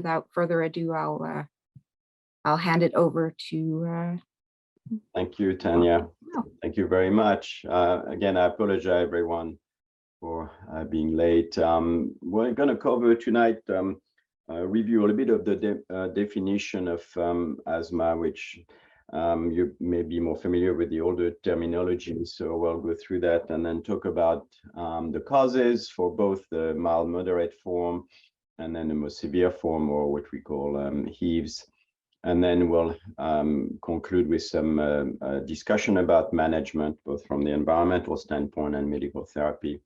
without further ado, I'll hand it over to. Thank you, Tanya. Thank you very much. Again, I apologize, everyone, for being late. We're going to cover tonight, review a little bit of the definition of asthma, which you may be more familiar with the older terminology. So we'll go through that and then talk about the causes for both the mild moderate form and then the more severe form, or what we call HEAVs. And then we'll conclude with some discussion about management, both from the environmental standpoint and medical therapy.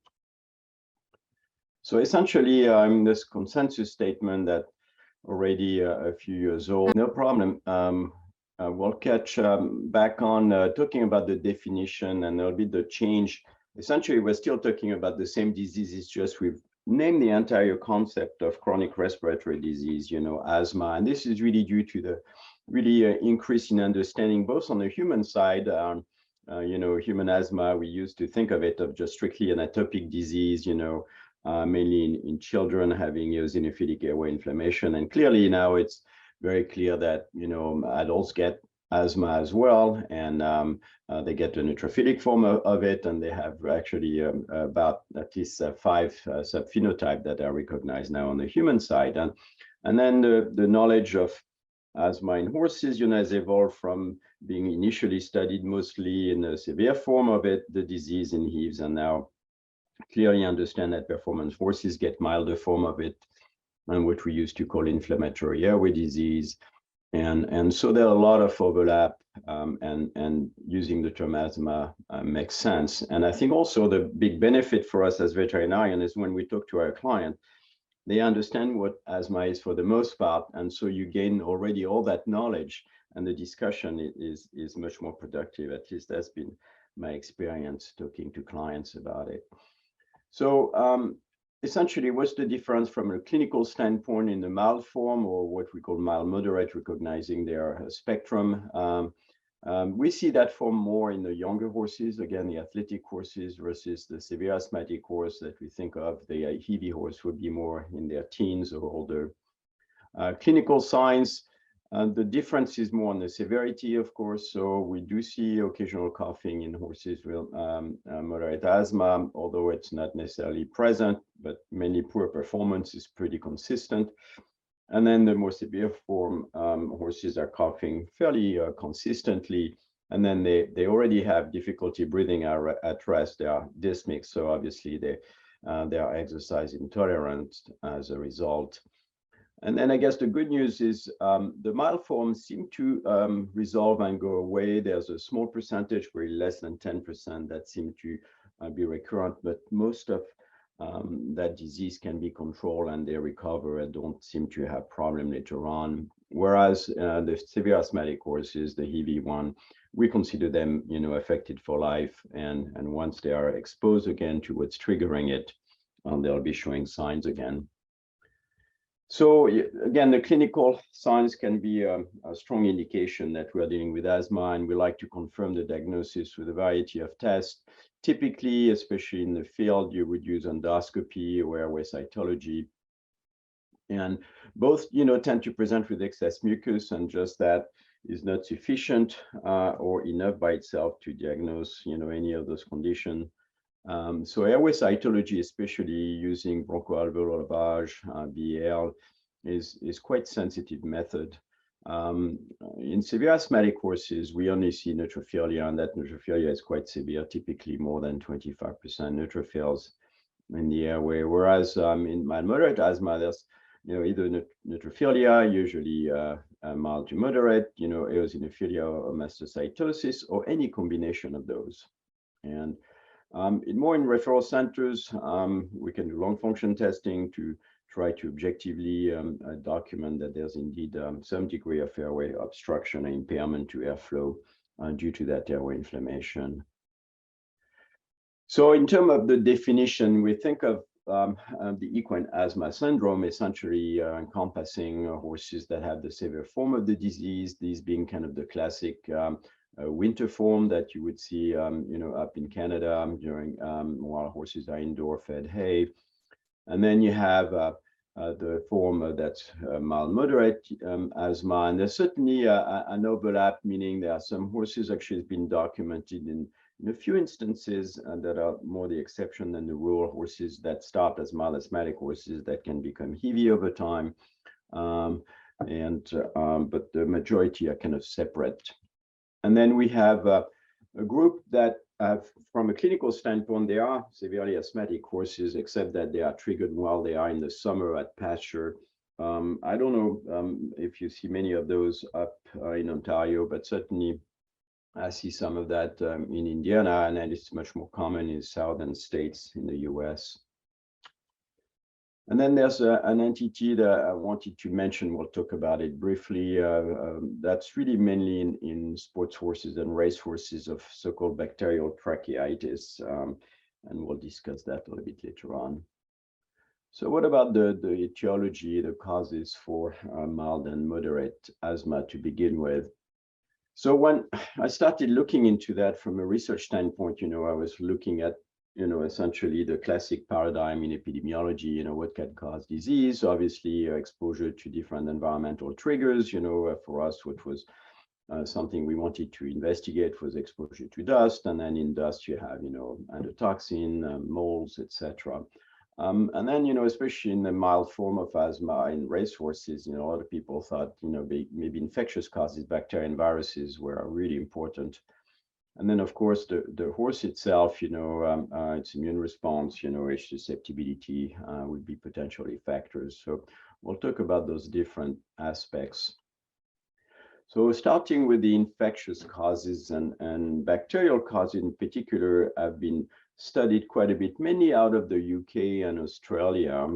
So essentially, this consensus statement that already a few years old, no problem. We'll catch back on talking about the definition, and there'll be the change. Essentially, we're still talking about the same diseases, just we've named the entire concept of chronic respiratory disease, asthma. And this is really due to the really increase in understanding, both on the human side, human asthma, we used to think of it of just strictly an atopic disease, mainly in children having eosinophilic airway inflammation. And clearly now it's very clear that, adults get asthma as well, and they get a neutrophilic form of it, and they have actually about at least 5 subphenotypes that are recognized now on the human side. And then the knowledge of asthma in horses, has evolved from being initially studied mostly in the severe form of it, the disease in HEAVs, and now clearly understand that performance horses get milder form of it, and what we used to call inflammatory airway disease. And so there are a lot of overlap, and using the term asthma makes sense. And I think also the big benefit for us as veterinarians is when we talk to our client, they understand what asthma is for the most part. And so you gain already all that knowledge, and the discussion is much more productive. At least that's been my experience talking to clients about it. So essentially, what's the difference from a clinical standpoint in the mild form, or what we call mild moderate, recognizing their spectrum? We see that form more in the younger horses, again, the athletic horses, versus the severe asthmatic horse that we think of. The heavy horse would be more in their teens or older. Clinical signs, the difference is more on the severity, of course. So we do see occasional coughing in horses with moderate asthma, although it's not necessarily present, but mainly poor performance is pretty consistent. And then the more severe form, horses are coughing fairly consistently, and then they already have difficulty breathing at rest. They are dyspneic, so obviously they are exercise intolerant as a result. And then I guess the good news is the mild forms seem to resolve and go away. There's a small percentage, very less than 10%, that seem to be recurrent, but most of that disease can be controlled and they recover and don't seem to have problem later on. Whereas the severe asthmatic horses, the heavy one, we consider them, affected for life. And once they are exposed again to what's triggering it, they'll be showing signs again. So again, the clinical signs can be a strong indication that we're dealing with asthma, and we like to confirm the diagnosis with a variety of tests. Typically, especially in the field, you would use endoscopy or airway cytology. And both, tend to present with excess mucus, and just that is not sufficient or enough by itself to diagnose, any of those conditions. So airway cytology, especially using bronchoalveolar lavage, BAL, is quite sensitive method. In severe asthmatic horses, we only see neutrophilia, and that neutrophilia is quite severe, typically more than 25% neutrophils in the airway. Whereas in mild moderate asthma, there's either neutrophilia, usually mild to moderate, eosinophilia or mastocytosis, or any combination of those. And more in referral centers, we can do lung function testing to try to objectively document that there's indeed some degree of airway obstruction and impairment to airflow due to that airway inflammation. So in terms of the definition, we think of the equine asthma syndrome essentially encompassing horses that have the severe form of the disease, these being kind of the classic winter form that you would see, up in Canada during while horses are indoor fed hay. And then you have the form that's mild moderate asthma. And there's certainly an overlap, meaning there are some horses actually has been documented in a few instances that are more the exception than the rule. Horses that start as mild asthmatic horses that can become heavy over time. But the majority are kind of separate. And then we have a group that from a clinical standpoint, they are severely asthmatic horses, except that they are triggered while they are in the summer at pasture. I don't know if you see many of those up in Ontario, but certainly I see some of that in Indiana, and it's much more common in southern states in the US. And then there's an entity that I wanted to mention. We'll talk about it briefly. That's really mainly in sports horses and race horses of so-called bacterial tracheitis. And we'll discuss that a little bit later on. So what about the etiology, the causes for mild and moderate asthma to begin with? So when I started looking into that from a research standpoint, I was looking at essentially the classic paradigm in epidemiology, what can cause disease. So obviously, exposure to different environmental triggers, for us, what was something we wanted to investigate was exposure to dust. And then in dust, you have, endotoxin, molds, etc. And then, especially in the mild form of asthma in racehorses, a lot of people thought, maybe infectious causes, bacteria and viruses were really important. And then, of course, the horse itself, its immune response, its susceptibility would be potentially factors. So we'll talk about those different aspects. So starting with the infectious causes and bacterial causes in particular have been studied quite a bit, mainly out of the UK and Australia.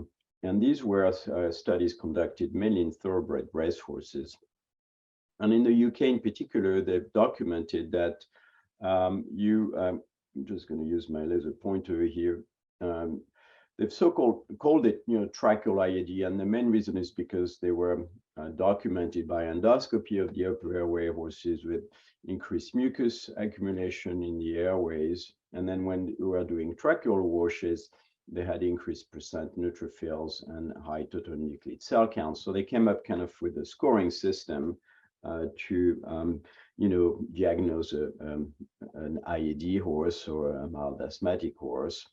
And these were studies conducted mainly in thoroughbred racehorses. And in the UK in particular, they've documented that I'm just going to use my laser pointer here. They've called it, tracheal IAD, and the main reason is because they were documented by endoscopy of the upper airway horses with increased mucus accumulation in the airways. And then when we were doing tracheal washes, they had increased percent neutrophils and high total nucleate cell counts. So they came up kind of with a scoring system to diagnose an IAD horse or a mild asthmatic horse.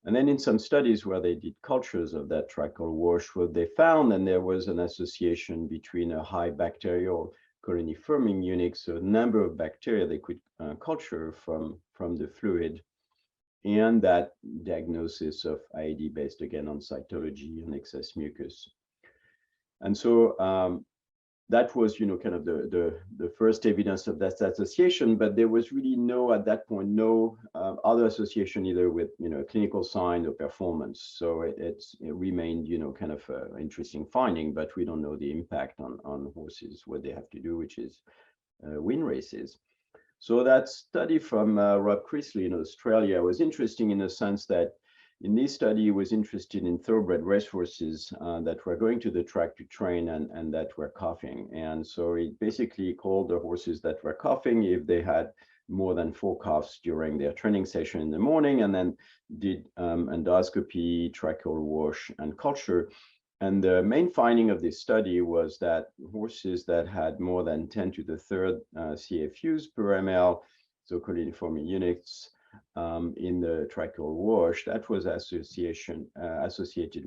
And then in some studies where they did cultures of that tracheal wash, what they found, and there was an association between a high bacterial colony forming unit, so a number of bacteria they could culture from the fluid, and that diagnosis of IAD based again on cytology and excess mucus. And so that was, kind of the first evidence of that association, but there was really at that point, no other association either with, a clinical sign or performance. So it remained, kind of an interesting finding, but we don't know the impact on horses, what they have to do, which is win races. So that study from Rob Chrisley in Australia was interesting in the sense that in this study, he was interested in thoroughbred racehorses that were going to the track to train and that were coughing. And so he basically called the horses that were coughing if they had more than 4 coughs during their training session in the morning, and then did endoscopy, tracheal wash, and culture. And the main finding of this study was that horses that had more than 10 to the third CFUs per ml, so colony-forming units, in the tracheal wash, that was associated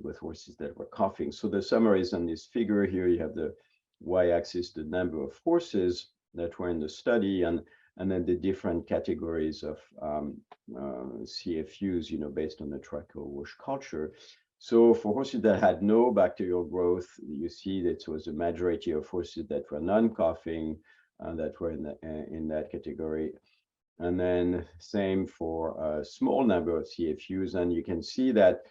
with horses that were coughing. So the summary is on this figure here. You have the y-axis, the number of horses that were in the study, and then the different categories of CFUs, based on the tracheal wash culture. So for horses that had no bacterial growth, you see that it was a majority of horses that were non-coughing that were in that category. And then same for a small number of CFUs. And you can see that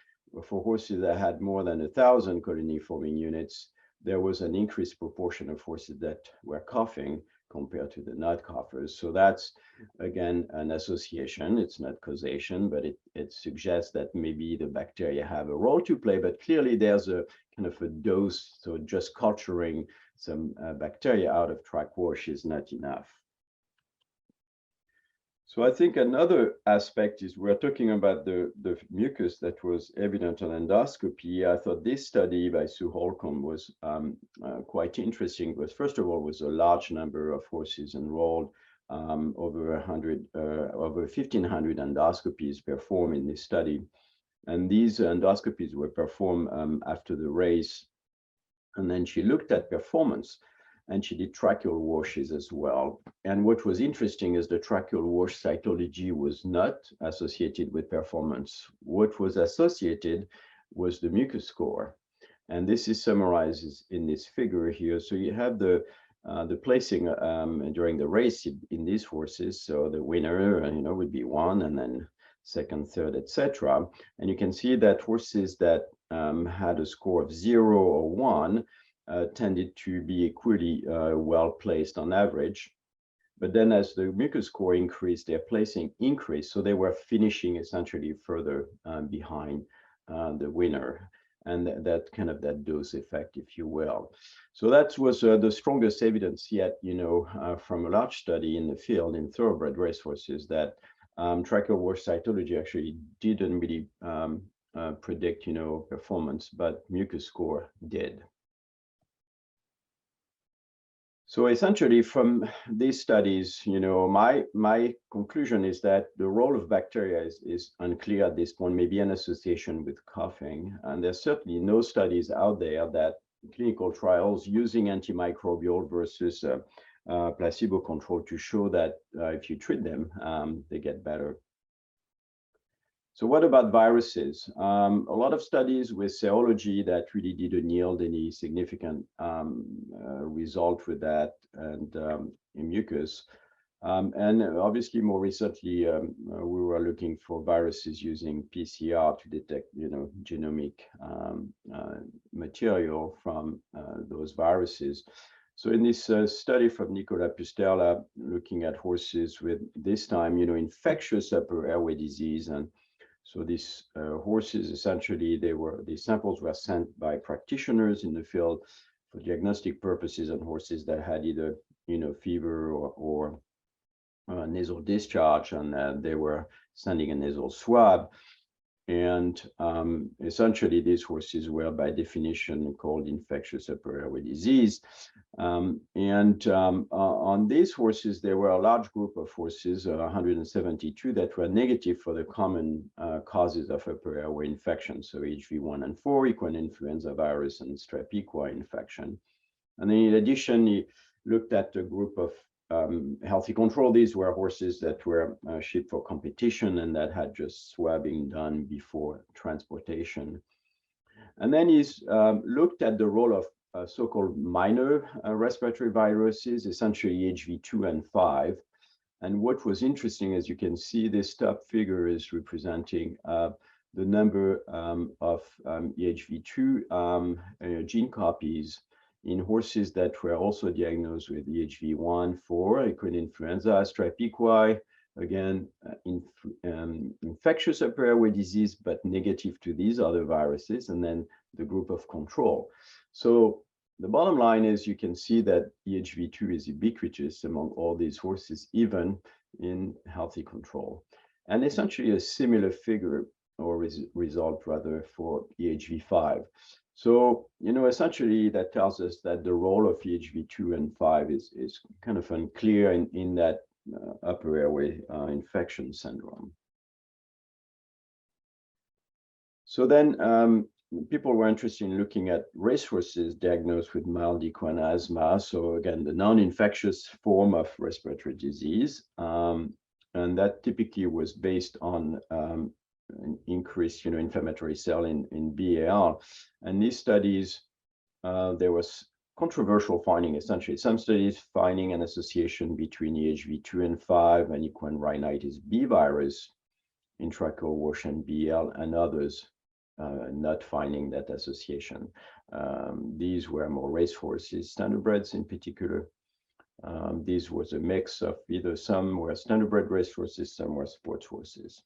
for horses that had more than 1,000 colony forming units, there was an increased proportion of horses that were coughing compared to the not coughers. So that's, again, an association. It's not causation, but it suggests that maybe the bacteria have a role to play, but clearly there's a kind of a dose. So just culturing some bacteria out of track wash is not enough. So I think another aspect is we're talking about the mucus that was evident on endoscopy. I thought this study by Sue Holcomb was quite interesting, because first of all, was a large number of horses enrolled, over 1,500 endoscopies performed in this study. And these endoscopies were performed after the race. And then she looked at performance, and she did tracheal washes as well. And what was interesting is the tracheal wash cytology was not associated with performance. What was associated was the mucus score. And this is summarized in this figure here. So you have the placing during the race in these horses. So the winner, would be one, and then second, third, etc. And you can see that horses that had a score of 0 or 1 tended to be equally well placed on average. But then as the mucus score increased, their placing increased. So they were finishing essentially further behind the winner. And that kind of that dose effect, if you will. So that was the strongest evidence yet, from a large study in the field in thoroughbred racehorses, that tracheal wash cytology actually didn't really predict, performance, but mucus score did. So essentially, from these studies, my conclusion is that the role of bacteria is unclear at this point, maybe an association with coughing. And there's certainly no studies out there that clinical trials using antimicrobial versus placebo control to show that if you treat them, they get better. So what about viruses? A lot of studies with serology that really didn't yield any significant result with that, and in mucus. And obviously more recently, we were looking for viruses using PCR to detect, genomic material from those viruses. So in this study from Nicolas Pustella, looking at horses with this time, infectious upper airway disease. And so these horses, essentially, these samples were sent by practitioners in the field for diagnostic purposes on horses that had either, fever or nasal discharge, and they were sending a nasal swab. And essentially, these horses were by definition called infectious upper airway disease. On these horses, there were a large group of horses, 172, that were negative for the common causes of upper airway infection. So HV1 and 4, equine influenza virus, and strep equi infection. And then in addition, he looked at a group of healthy control. These were horses that were shipped for competition and that had just swabbing done before transportation. And then he's looked at the role of so-called minor respiratory viruses, essentially HV2 and 5. And what was interesting, as you can see, this top figure is representing the number of EHV2 gene copies in horses that were also diagnosed with EHV1, 4, equine influenza, strep equi, again, infectious upper airway disease, but negative to these other viruses, and then the group of control. So the bottom line is you can see that EHV2 is ubiquitous among all these horses, even in healthy control. And essentially a similar figure or result rather for EHV5. So, essentially that tells us that the role of EHV2 and 5 is kind of unclear in that upper airway infection syndrome. So then people were interested in looking at racehorses diagnosed with mild equine asthma. So again, the non-infectious form of respiratory disease. And that typically was based on an increased, inflammatory cell in BAL. And these studies, there was controversial finding, essentially. Some studies finding an association between EHV2 and 5 and equine rhinitis B virus in tracheal wash and BL, and others not finding that association. These were more racehorses, standardbreds in particular. These was a mix of either some were standardbred racehorses, some were sports horses.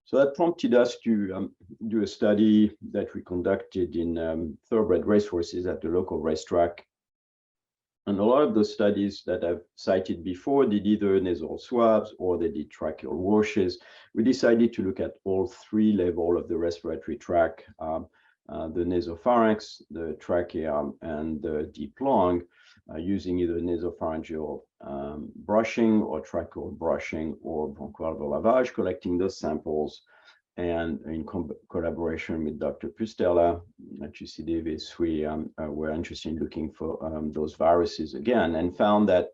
So that prompted us to do a study that we conducted in thoroughbred racehorses at the local racetrack. And a lot of the studies that I've cited before did either nasal swabs or they did tracheal washes. We decided to look at all three levels of the respiratory tract, the nasopharynx, the trachea, and the deep lung, using either nasopharyngeal brushing or tracheal brushing or bronchoalveolar lavage, collecting those samples. And in collaboration with Dr. Pustela at UC Davis, we were interested in looking for those viruses again, and found that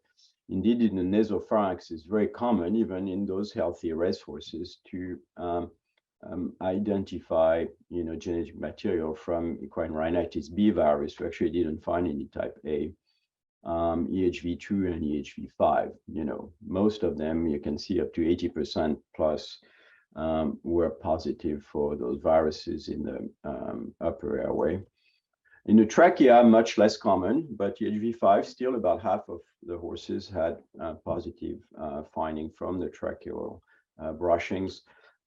indeed in the nasopharynx is very common, even in those healthy racehorses, to identify genetic material from equine rhinitis B virus. We actually didn't find any type A. EHV2 and EHV5, most of them, you can see up to 80% plus were positive for those viruses in the upper airway. In the trachea, much less common, but EHV5, still about half of the horses had positive finding from the tracheal brushings,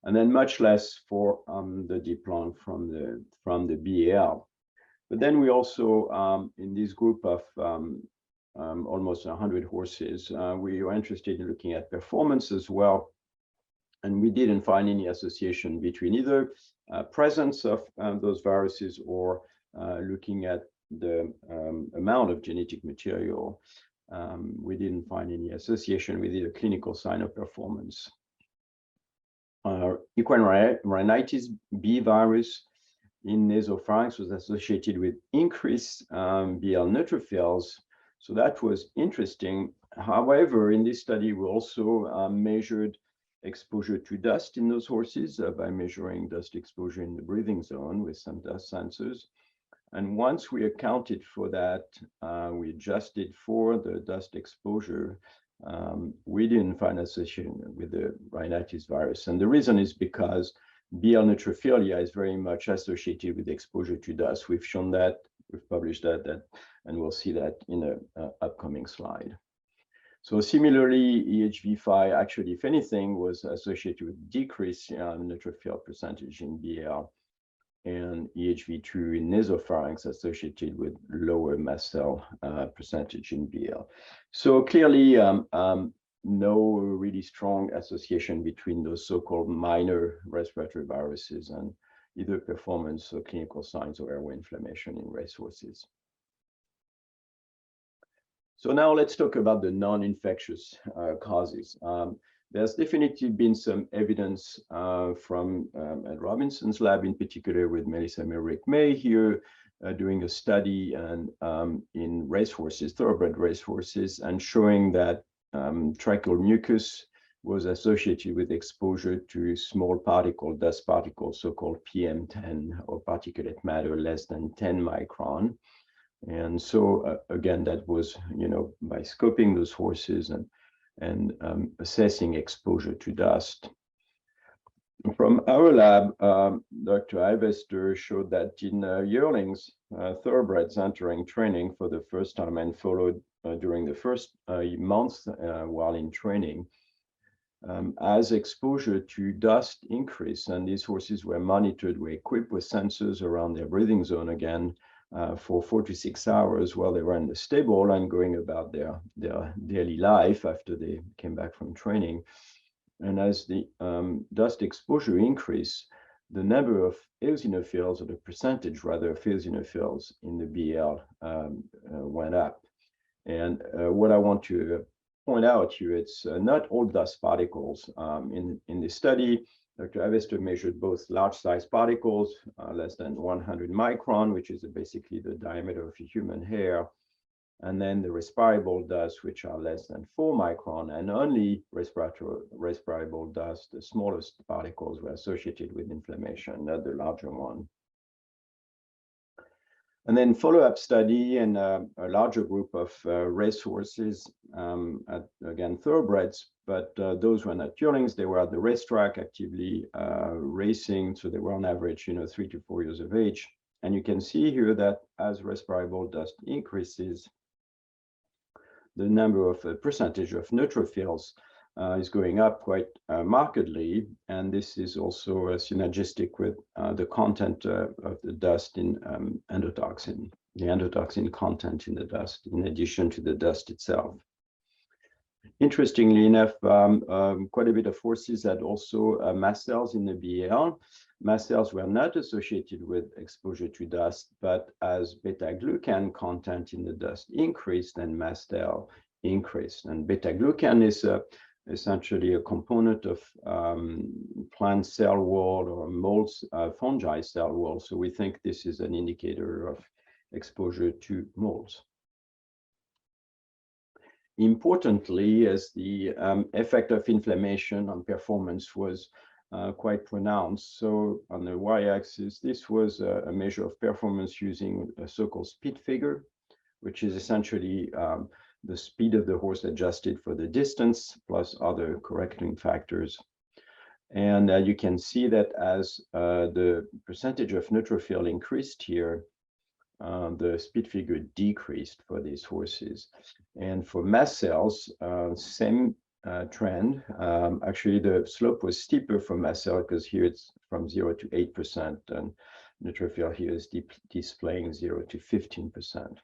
and then much less for the deep lung from the BAL. But then we also, in this group of almost 100 horses, we were interested in looking at performance as well. And we didn't find any association between either presence of those viruses or looking at the amount of genetic material. We didn't find any association with either clinical sign of performance. Equine rhinitis B virus in nasopharynx was associated with increased BL neutrophils. So that was interesting. However, in this study, we also measured exposure to dust in those horses by measuring dust exposure in the breathing zone with some dust sensors. And once we accounted for that, we adjusted for the dust exposure, we didn't find association with the rhinitis virus. And the reason is because BL neutrophilia is very much associated with exposure to dust. We've shown that, we've published that, and we'll see that in an upcoming slide. So similarly, EHV5 actually, if anything, was associated with decrease in neutrophil percentage in BL, and EHV2 in nasopharynx associated with lower mast cell percentage in BL. So clearly, no really strong association between those so-called minor respiratory viruses and either performance or clinical signs of airway inflammation in racehorses. So now let's talk about the non-infectious causes. There's definitely been some evidence from at Robinson's lab, in particular with Melissa Merrick-May here, doing a study in racehorses, thoroughbred racehorses, and showing that tracheal mucus was associated with exposure to small particle, dust particles, so-called PM10, or particulate matter less than 10 micron. And so again, that was, by scoping those horses and assessing exposure to dust. From our lab, Dr. Ivester showed that in yearlings, thoroughbreds entering training for the first time and followed during the first months while in training, as exposure to dust increased, and these horses were monitored, were equipped with sensors around their breathing zone again, for 4 to 6 hours while they were in the stable and going about their daily life after they came back from training. And as the dust exposure increased, the number of eosinophils, or the percentage rather of eosinophils in the BL went up. And what I want to point out here, it's not all dust particles. In this study, Dr. Ivester measured both large-sized particles, less than 100 micron, which is basically the diameter of a human hair, and then the respirable dust, which are less than 4 micron, and only respirable dust, the smallest particles, were associated with inflammation, not the larger one. And then follow-up study in a larger group of racehorses, again, thoroughbreds, but those were not yearlings. They were at the racetrack actively racing, so they were on average, 3 to 4 years of age. And you can see here that as respirable dust increases, the number of percentage of neutrophils is going up quite markedly, and this is also synergistic with the content of the dust in endotoxin the endotoxin content in the dust, in addition to the dust itself. Interestingly enough, quite a bit of horses had also mast cells in the BAL. Mast cells were not associated with exposure to dust, but as beta-glucan content in the dust increased, then mast cell increased. And beta-glucan is essentially a component of plant cell wall or mold fungi cell wall. So we think this is an indicator of exposure to molds. Importantly, as the effect of inflammation on performance was quite pronounced. So on the y-axis, this was a measure of performance using a so-called speed figure, which is essentially the speed of the horse adjusted for the distance plus other correcting factors. And you can see that as the percentage of neutrophil increased here, the speed figure decreased for these horses. And for mast cells, same trend. Actually, the slope was steeper for mast cell because here it's from 0 to 8%, and neutrophil here is displaying 0 to 15%.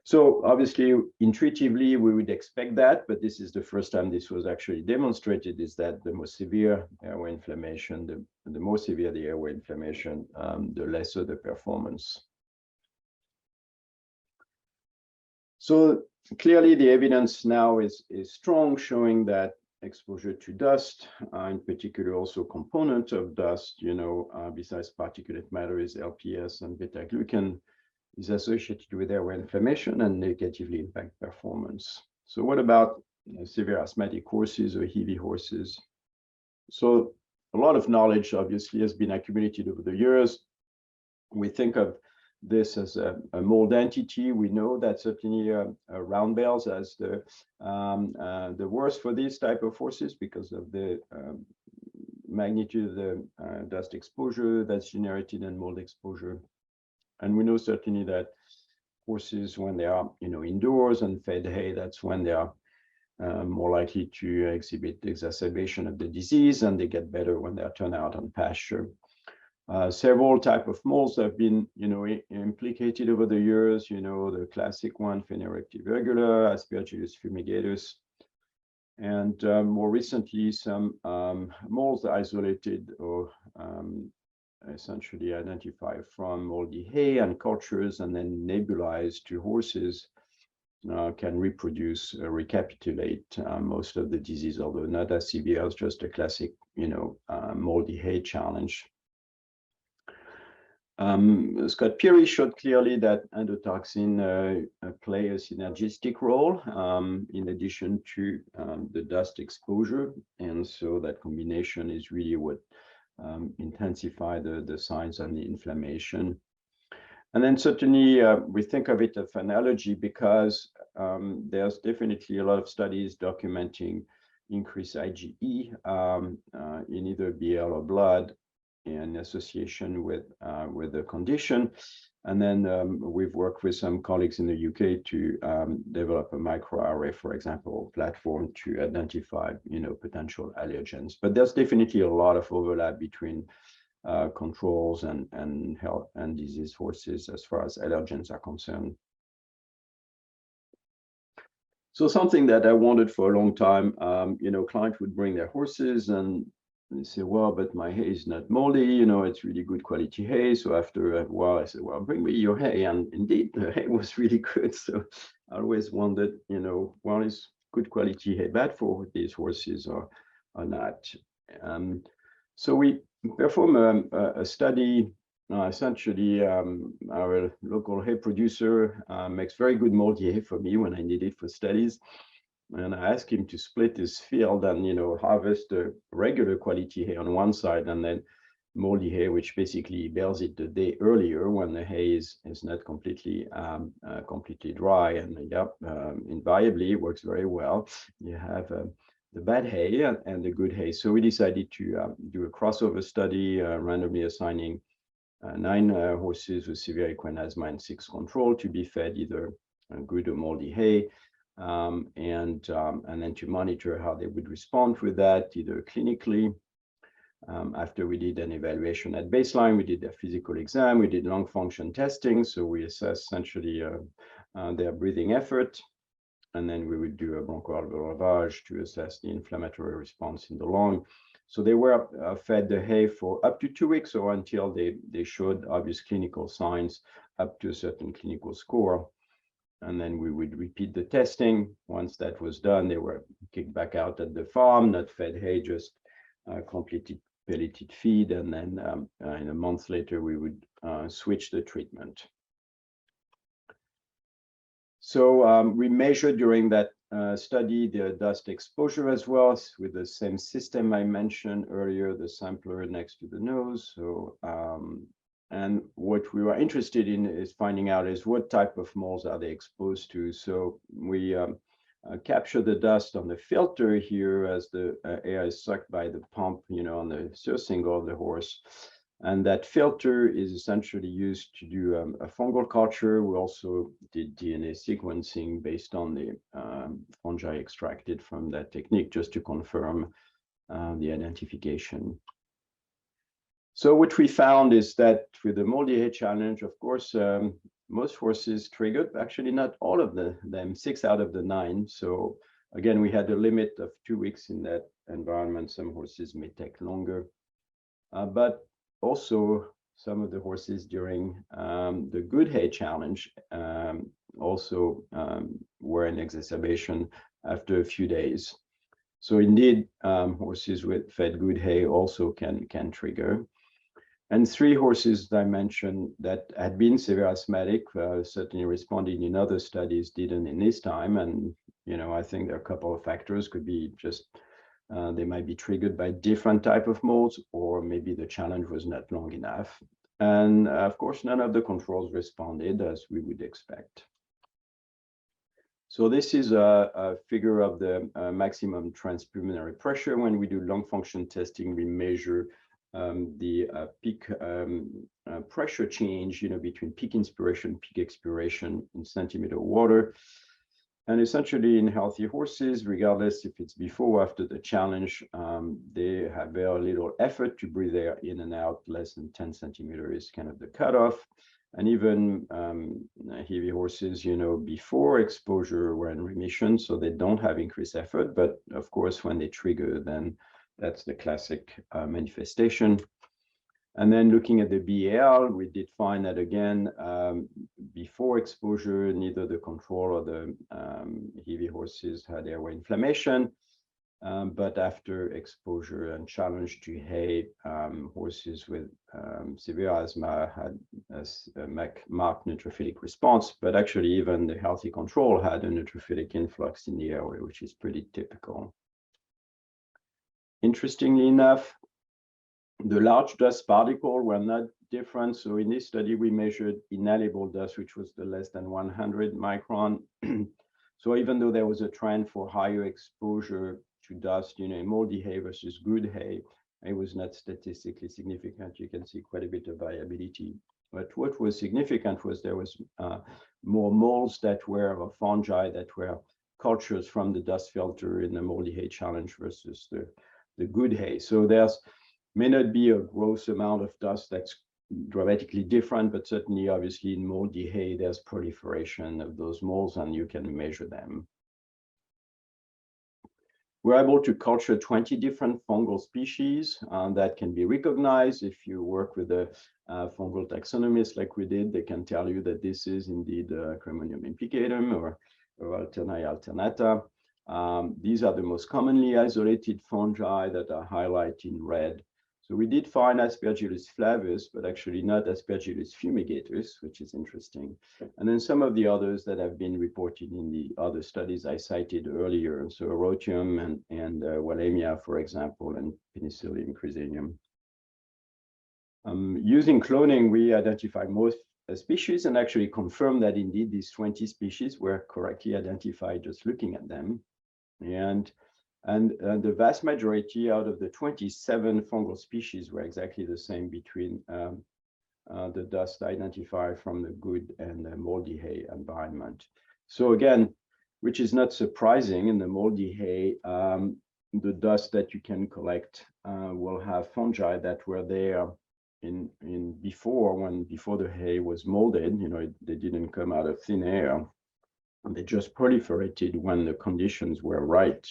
So obviously, intuitively, we would expect that, but this is the first time this was actually demonstrated, is that the more severe airway inflammation, the more severe the airway inflammation, the lesser the performance. So clearly the evidence now is strong, showing that exposure to dust, in particular also component of dust, besides particulate matter, is LPS and beta-glucan, is associated with airway inflammation and negatively impact performance. So what about severe asthmatic horses or heavy horses? So a lot of knowledge obviously has been accumulated over the years. We think of this as a mold entity. We know that certainly round bells as the worst for these type of horses because of the magnitude of the dust exposure that's generated in mold exposure. And we know certainly that horses, when they are indoors and fed hay, that's when they are more likely to exhibit exacerbation of the disease, and they get better when they are turned out on pasture. Several types of molds have been, implicated over the years. The classic one, Phanerective regular, Aspergillus fumigatus, and more recently, some molds isolated or essentially identified from moldy hay and cultures, and then nebulized to horses, can reproduce, recapitulate most of the disease, although not as severe as just a classic, moldy hay challenge. Scott Peary showed clearly that endotoxin play a synergistic role in addition to the dust exposure, and so that combination is really what intensify the signs and the inflammation. And then certainly we think of it as an allergy because there's definitely a lot of studies documenting increased IgE in either BL or blood in association with the condition. And then we've worked with some colleagues in the UK to develop a microarray, for example, platform to identify, potential allergens. But there's definitely a lot of overlap between controls and health and disease horses as far as allergens are concerned. So something that I wanted for a long time, clients would bring their horses and they say, well, but my hay is not moldy, it's really good quality hay. So after a while, I said, well, bring me your hay. And indeed, the hay was really good. So I always wondered, well, is good quality hay bad for these horses or not? So we perform a study. Essentially, our local hay producer makes very good moldy hay for me when I need it for studies. And I asked him to split his field and, harvest the regular quality hay on one side and then moldy hay, which basically bales it the day earlier when the hay is not completely dry. And invariably it works very well. You have the bad hay and the good hay. So we decided to do a crossover study, randomly assigning 9 horses with severe equine asthma and 6 control to be fed either good or moldy hay. And then to monitor how they would respond with that, either clinically after we did an evaluation at baseline, we did a physical exam, we did lung function testing. So we assessed essentially their breathing effort. And then we would do a bronchoalveolar lavage to assess the inflammatory response in the lung. So they were fed the hay for up to 2 weeks or until they showed obvious clinical signs up to a certain clinical score. And then we would repeat the testing. Once that was done, they were kicked back out at the farm, not fed hay, just completed pelleted feed. And then in a month later, we would switch the treatment. So we measured during that study the dust exposure as well with the same system I mentioned earlier, the sampler next to the nose. So and what we were interested in is finding out is what type of moles are they exposed to. So we capture the dust on the filter here as the air is sucked by the pump, on the surcingle of the horse. And that filter is essentially used to do a fungal culture. We also did DNA sequencing based on the fungi extracted from that technique, just to confirm the identification. So what we found is that with the moldy hay challenge, of course, most horses triggered, actually not all of them, 6 out of the 9. So again, we had a limit of 2 weeks in that environment. Some horses may take longer, but also some of the horses during the good hay challenge also were in exacerbation after a few days. So indeed, horses with fed good hay also can trigger. And 3 horses that I mentioned that had been severe asthmatic certainly responded in other studies, didn't in this time. And, I think there are a couple of factors. Could be just they might be triggered by different type of moles, or maybe the challenge was not long enough. And of course, none of the controls responded as we would expect. So this is a figure of the maximum transpulmonary pressure. When we do lung function testing, we measure the peak pressure change, between peak inspiration, peak expiration in centimeter water. And essentially in healthy horses, regardless if it's before or after the challenge, they have very little effort to breathe air in and out. Less than 10 centimeters is kind of the cutoff. And even heavy horses, before exposure were in remission, so they don't have increased effort. But of course, when they trigger, then that's the classic manifestation. And then looking at the BAL, we did find that again, before exposure, neither the control or the heavy horses had airway inflammation. But after exposure and challenge to hay, horses with severe asthma had a marked neutrophilic response. But actually, even the healthy control had a neutrophilic influx in the airway, which is pretty typical. Interestingly enough, the large dust particles were not different. So in this study, we measured inhalable dust, which was the less than 100 micron. So even though there was a trend for higher exposure to dust, moldy hay versus good hay, it was not statistically significant. You can see quite a bit of variability. But what was significant was there was more moles that were, or fungi that were cultures from the dust filter in the moldy hay challenge versus the good hay. So there's may not be a gross amount of dust that's dramatically different, but certainly, obviously, in moldy hay, there's proliferation of those moles, and you can measure them. We're able to culture 20 different fungal species that can be recognized. If you work with a fungal taxonomist like we did, they can tell you that this is indeed Cremonium implicatum or Alternae alternata. These are the most commonly isolated fungi that are highlighted in red. So we did find Aspergillus flavus, but actually not Aspergillus fumigatus, which is interesting. And then some of the others that have been reported in the other studies I cited earlier. So Rotium and Wallemia, for example, and Penicillium crisenium. Using cloning, we identified most species and actually confirmed that indeed these 20 species were correctly identified just looking at them. And the vast majority out of the 27 fungal species were exactly the same between the dust identified from the good and the moldy hay environment. So again, which is not surprising in the moldy hay, the dust that you can collect will have fungi that were there before the hay was molded. They didn't come out of thin air. They just proliferated when the conditions were right,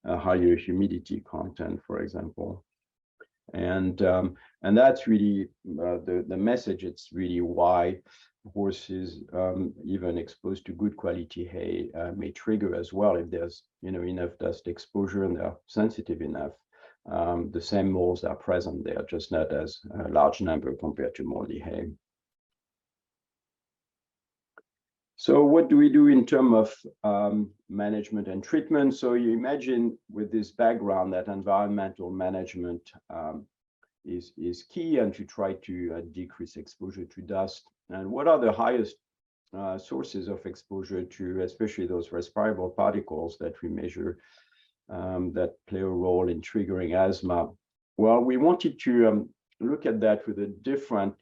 a higher humidity content, for example. And that's really the message. It's really why horses, even exposed to good quality hay, may trigger as well if there's enough dust exposure and they're sensitive enough. The same moles are present there, just not as a large number compared to moldy hay. So what do we do in terms of management and treatment? So you imagine with this background that environmental management is key, and to try to decrease exposure to dust. And what are the highest sources of exposure to, especially those respirable particles that we measure that play a role in triggering asthma? Well, we wanted to look at that with a different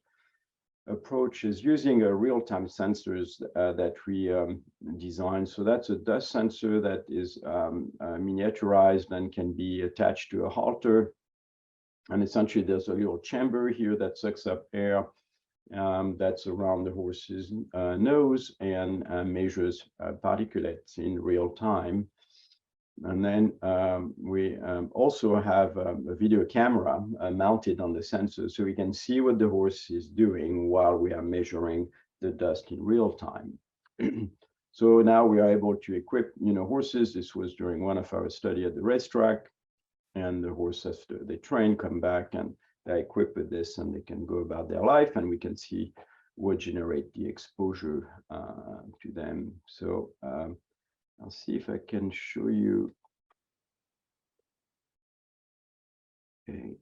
approaches using a real-time sensors that we designed. So that's a dust sensor that is miniaturized and can be attached to a halter. And essentially, there's a little chamber here that sucks up air that's around the horse's nose and measures particulates in real time. And then we also have a video camera mounted on the sensor, so we can see what the horse is doing while we are measuring the dust in real time. So now we are able to equip horses. This was during one of our study at the racetrack, and the horse, after they train, come back and they're equipped with this, and they can go about their life, and we can see what generate the exposure to them. So I'll see if I can show you. Okay.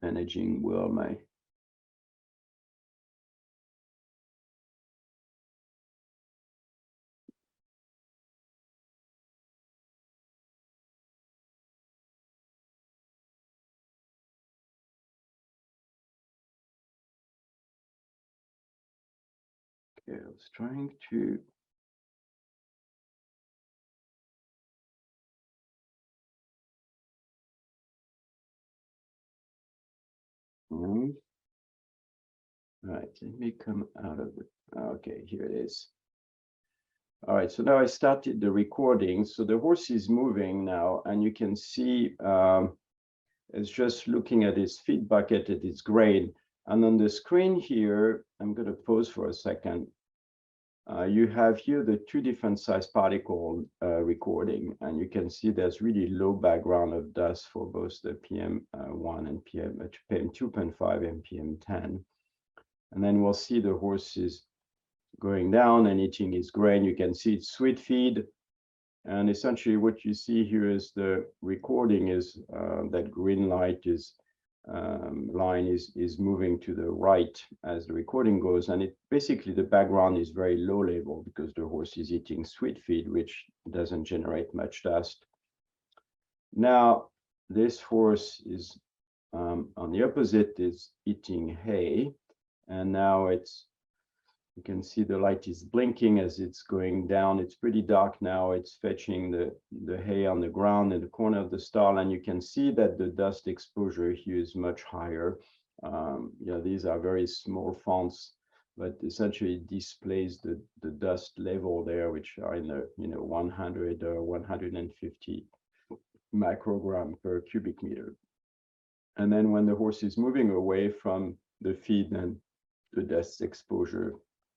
Managing well my Okay, I was trying to all right, let me come out of it. Okay, here it is. All right, so now I started the recording. So the horse is moving now, and you can see it's just looking at his feed bucket at its grain. And on the screen here, I'm going to pause for a second. You have here the two different size particle recording, and you can see there's really low background of dust for both the PM1 and PM2.5 and PM10. And then we'll see the horse is going down and eating his grain. You can see it's sweet feed. And essentially what you see here is the recording is that green light is line is moving to the right as the recording goes, and it basically the background is very low level because the horse is eating sweet feed, which doesn't generate much dust. Now this horse is on the opposite, is eating hay, and now you can see the light is blinking as it's going down. It's pretty dark now. It's fetching the hay on the ground in the corner of the stall, and you can see that the dust exposure here is much higher. These are very small fonts, but essentially it displays the dust level there, which are in the 100 or 150 microgram per cubic meter. And then when the horse is moving away from the feed, then the dust exposure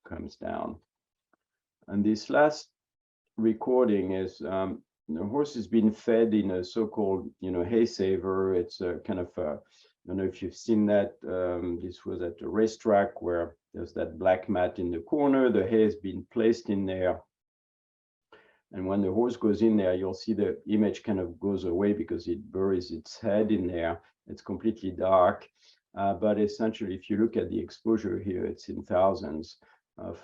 comes down. And this last recording is the horse has been fed in a so-called hay saver. It's a kind of I don't know if you've seen that. This was at the racetrack where there's that black mat in the corner. The hay has been placed in there, and when the horse goes in there, you'll see the image kind of goes away because it buries its head in there. It's completely dark, but essentially if you look at the exposure here, it's in thousands of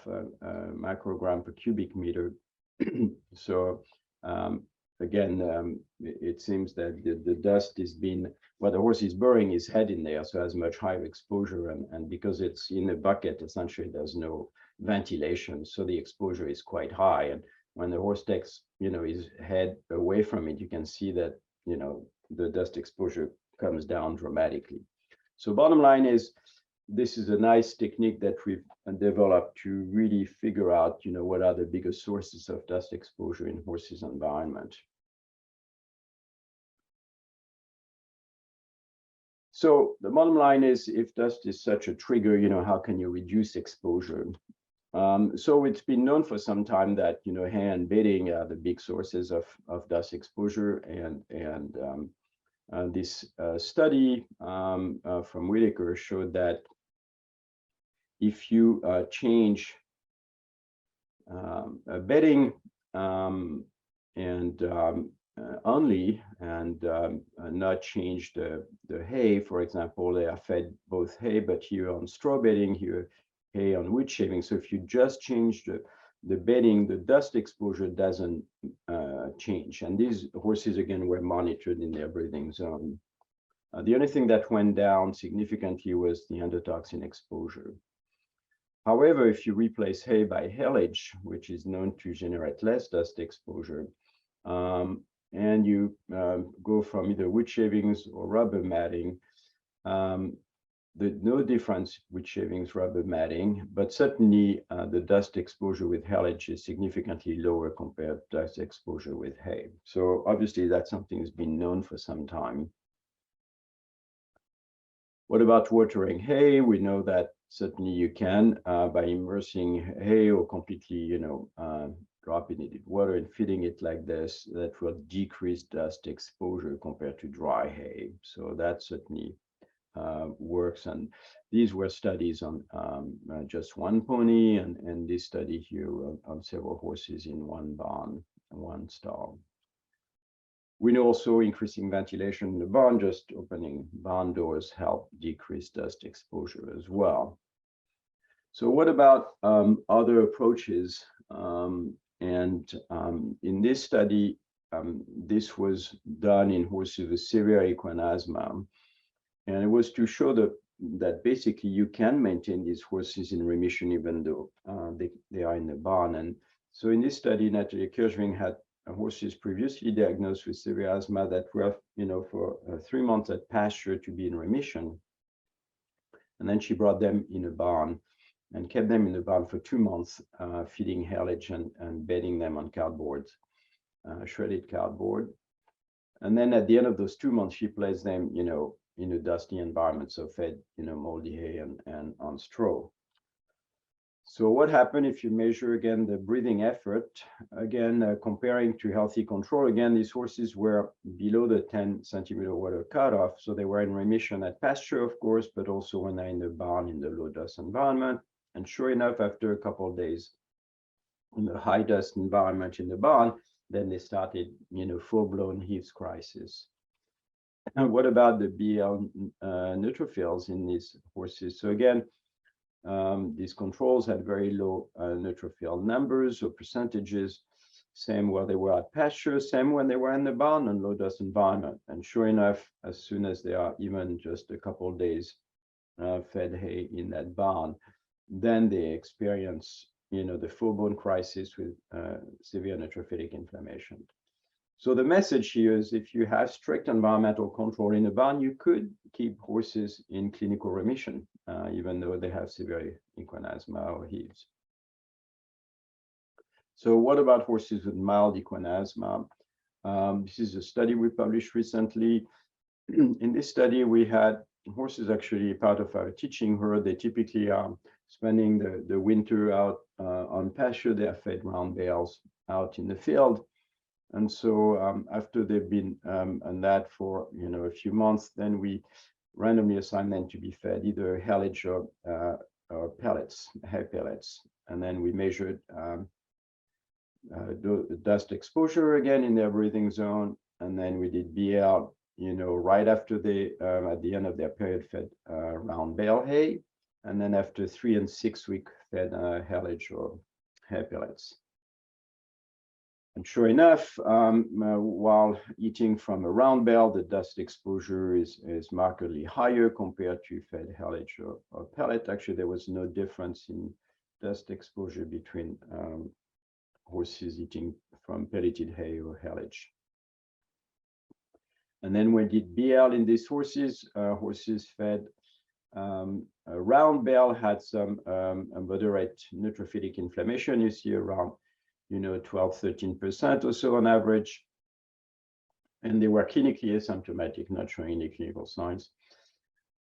microgram per cubic meter. So again, it seems that the dust is being, well, the horse is burying his head in there, so has much higher exposure, and because it's in a bucket, essentially there's no ventilation, so the exposure is quite high. And when the horse takes, his head away from it, you can see that, the dust exposure comes down dramatically. So bottom line is, this is a nice technique that we've developed to really figure out, what are the biggest sources of dust exposure in horses' environment. So the bottom line is, if dust is such a trigger, how can you reduce exposure? So it's been known for some time that, hay and bedding are the big sources of dust exposure, and this study from Whitaker showed that if you change bedding only, and not change the hay, for example, they are fed both hay, but here on straw bedding, here hay on wood shaving. So if you just change the bedding, the dust exposure doesn't change. And these horses, again, were monitored in their breathing zone. The only thing that went down significantly was the endotoxin exposure. However, if you replace hay by haylage, which is known to generate less dust exposure, and you go from either wood shavings or rubber matting, no difference wood shavings, rubber matting, but certainly the dust exposure with haylage is significantly lower compared to dust exposure with hay. So obviously that's something that's been known for some time. What about watering hay? We know that certainly you can by immersing hay or completely, dropping it in water and feeding it like this, that will decrease dust exposure compared to dry hay. So that certainly works. And these were studies on just one pony, and this study here on several horses in one barn, one stall. We know also increasing ventilation in the barn, just opening barn doors, help decrease dust exposure as well. So what about other approaches? In this study, this was done in horses with severe equine asthma, and it was to show that basically you can maintain these horses in remission even though they are in the barn. And so in this study, Natalie Kirschving had horses previously diagnosed with severe asthma that were, for 3 months at pasture to be in remission. And then she brought them in a barn and kept them in the barn for 2 months, feeding haylage and bedding them on cardboard, shredded cardboard. And then at the end of those 2 months, she placed them, in a dusty environment, so fed, moldy hay and on straw. So what happened if you measure again the breathing effort, again, comparing to healthy control, again, these horses were below the 10 centimeter water cutoff. So they were in remission at pasture, of course, but also when they're in the barn in the low dust environment. And sure enough, after a couple of days in the high dust environment in the barn, then they started, full-blown heat crisis. And what about the BL neutrophils in these horses? So again, these controls had very low neutrophil numbers or percentages, same where they were at pasture, same when they were in the barn and low dust environment. And sure enough, as soon as they are even just a couple of days fed hay in that barn, then they experience, the full-blown crisis with severe neutrophilic inflammation. So the message here is, if you have strict environmental control in a barn, you could keep horses in clinical remission, even though they have severe equine asthma or hives. So what about horses with mild equine asthma? This is a study we published recently. In this study, we had horses actually part of our teaching herd. They typically are spending the winter out on pasture. They are fed round bales out in the field. And so after they've been on that for a few months, then we randomly assign them to be fed either haylage or pellets, hay pellets. And then we measured the dust exposure again in their breathing zone. And then we did BL, right after they, at the end of their period, fed round bale hay. And then after 3 and 6 weeks, fed haylage or hay pellets. And sure enough, while eating from a round bell, the dust exposure is markedly higher compared to fed haylage or pellet. Actually, there was no difference in dust exposure between horses eating from pelleted hay or haylage. And then we did BL in these horses. Horses fed a round bell had some moderate neutrophilic inflammation. You see around 12-13% or so on average, and they were clinically asymptomatic, not showing any clinical signs.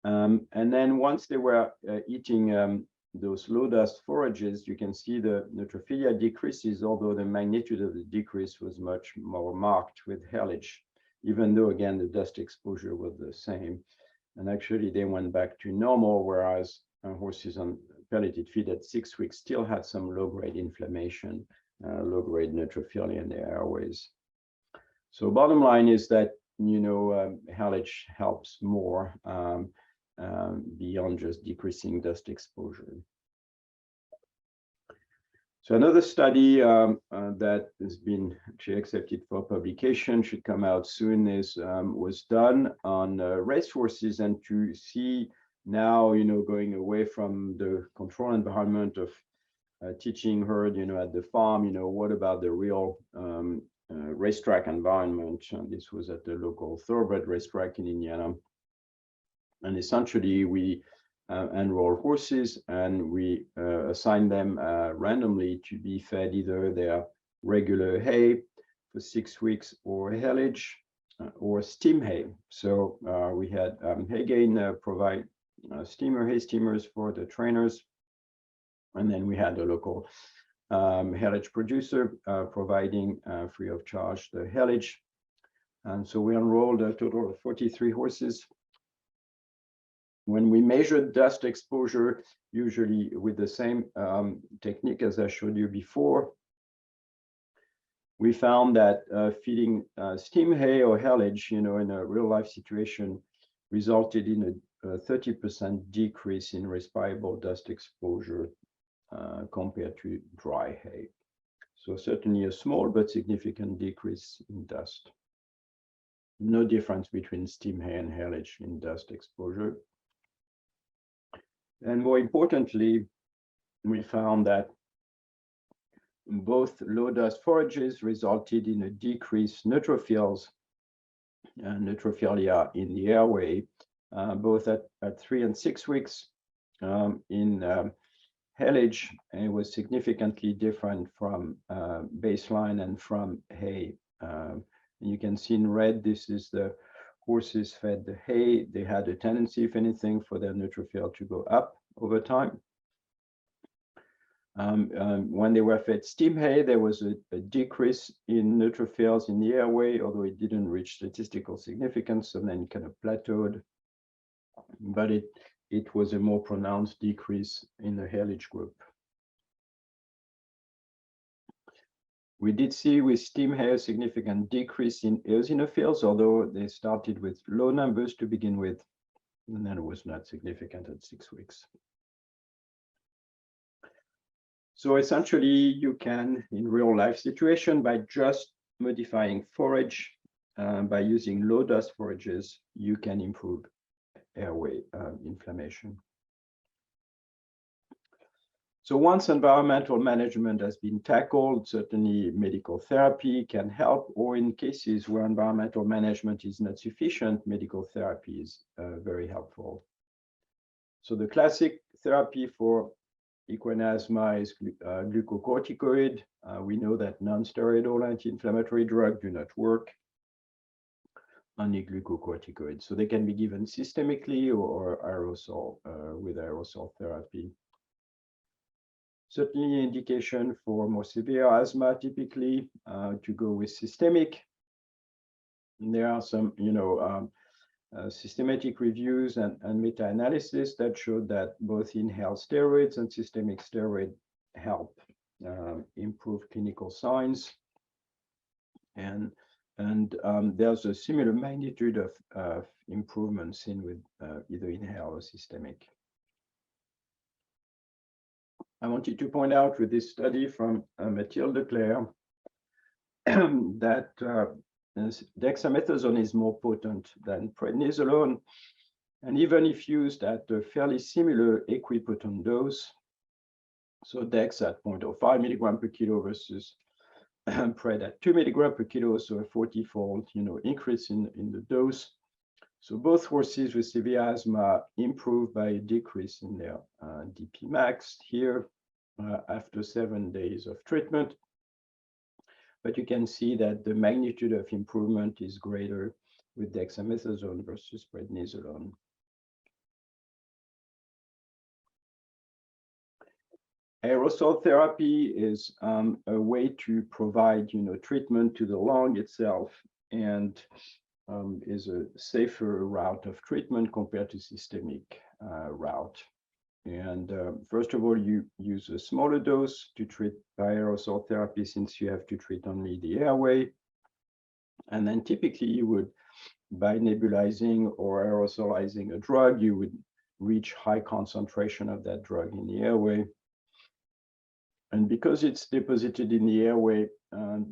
And then once they were eating those low dust forages, you can see the neutrophilia decreases, although the magnitude of the decrease was much more marked with haylage, even though again the dust exposure was the same. And actually they went back to normal, whereas horses on pelleted feed at 6 weeks still had some low-grade inflammation, low-grade neutrophilia in their airways. So bottom line is that haylage helps more beyond just decreasing dust exposure. So another study that has been actually accepted for publication, should come out soon, was done on racehorses, and to see now, going away from the control environment of teaching herd, at the farm, what about the real racetrack environment? This was at the local thoroughbred racetrack in Indiana. And essentially we enroll horses and we assign them randomly to be fed either their regular hay for 6 weeks or haylage or steam hay. So we had Haygain provide hay steamers for the trainers. And then we had a local haylage producer providing free of charge the haylage. And so we enrolled a total of 43 horses. When we measured dust exposure, usually with the same technique as I showed you before, we found that feeding steam hay or haylage, in a real life situation, resulted in a 30% decrease in respirable dust exposure compared to dry hay. So certainly a small but significant decrease in dust. No difference between steam hay and haylage in dust exposure. And more importantly, we found that both low dust forages resulted in a decreased neutrophils and neutrophilia in the airway, both at 3 and 6 weeks. In haylage, it was significantly different from baseline and from hay. You can see in red, this is the horses fed the hay. They had a tendency, if anything, for their neutrophil to go up over time. When they were fed steam hay, there was a decrease in neutrophils in the airway, although it didn't reach statistical significance, and then kind of plateaued. But it was a more pronounced decrease in the haylage group. We did see with steam hay a significant decrease in eosinophils, although they started with low numbers to begin with, and then it was not significant at 6 weeks. So essentially, you can, in real life situation, by just modifying forage, by using low dust forages, you can improve airway inflammation. So once environmental management has been tackled, certainly medical therapy can help, or in cases where environmental management is not sufficient, medical therapy is very helpful. So the classic therapy for equine asthma is glucocorticoid. We know that non-steroidal anti-inflammatory drugs do not work, only glucocorticoids. So they can be given systemically or aerosol with aerosol therapy. Certainly indication for more severe asthma, typically to go with systemic. And there are some, systematic reviews and meta-analysis that showed that both inhaled steroids and systemic steroid help improve clinical signs. And there's a similar magnitude of improvement seen with either inhaled or systemic. I wanted to point out with this study from Mathilde Leclerc that dexamethasone is more potent than prednisolone. And even if used at a fairly similar equipotent dose, so dex at 0.05 milligram per kilo versus pred at 2 milligram per kilo, so a 40-fold, increase in the dose. So both horses with severe asthma improved by a decrease in their DP max here after 7 days of treatment. But you can see that the magnitude of improvement is greater with dexamethasone versus prednisolone. Aerosol therapy is a way to provide, treatment to the lung itself, and is a safer route of treatment compared to systemic route. And first of all, you use a smaller dose to treat by aerosol therapy, since you have to treat only the airway. And then typically you would, by nebulizing or aerosolizing a drug, you would reach high concentration of that drug in the airway. And because it's deposited in the airway,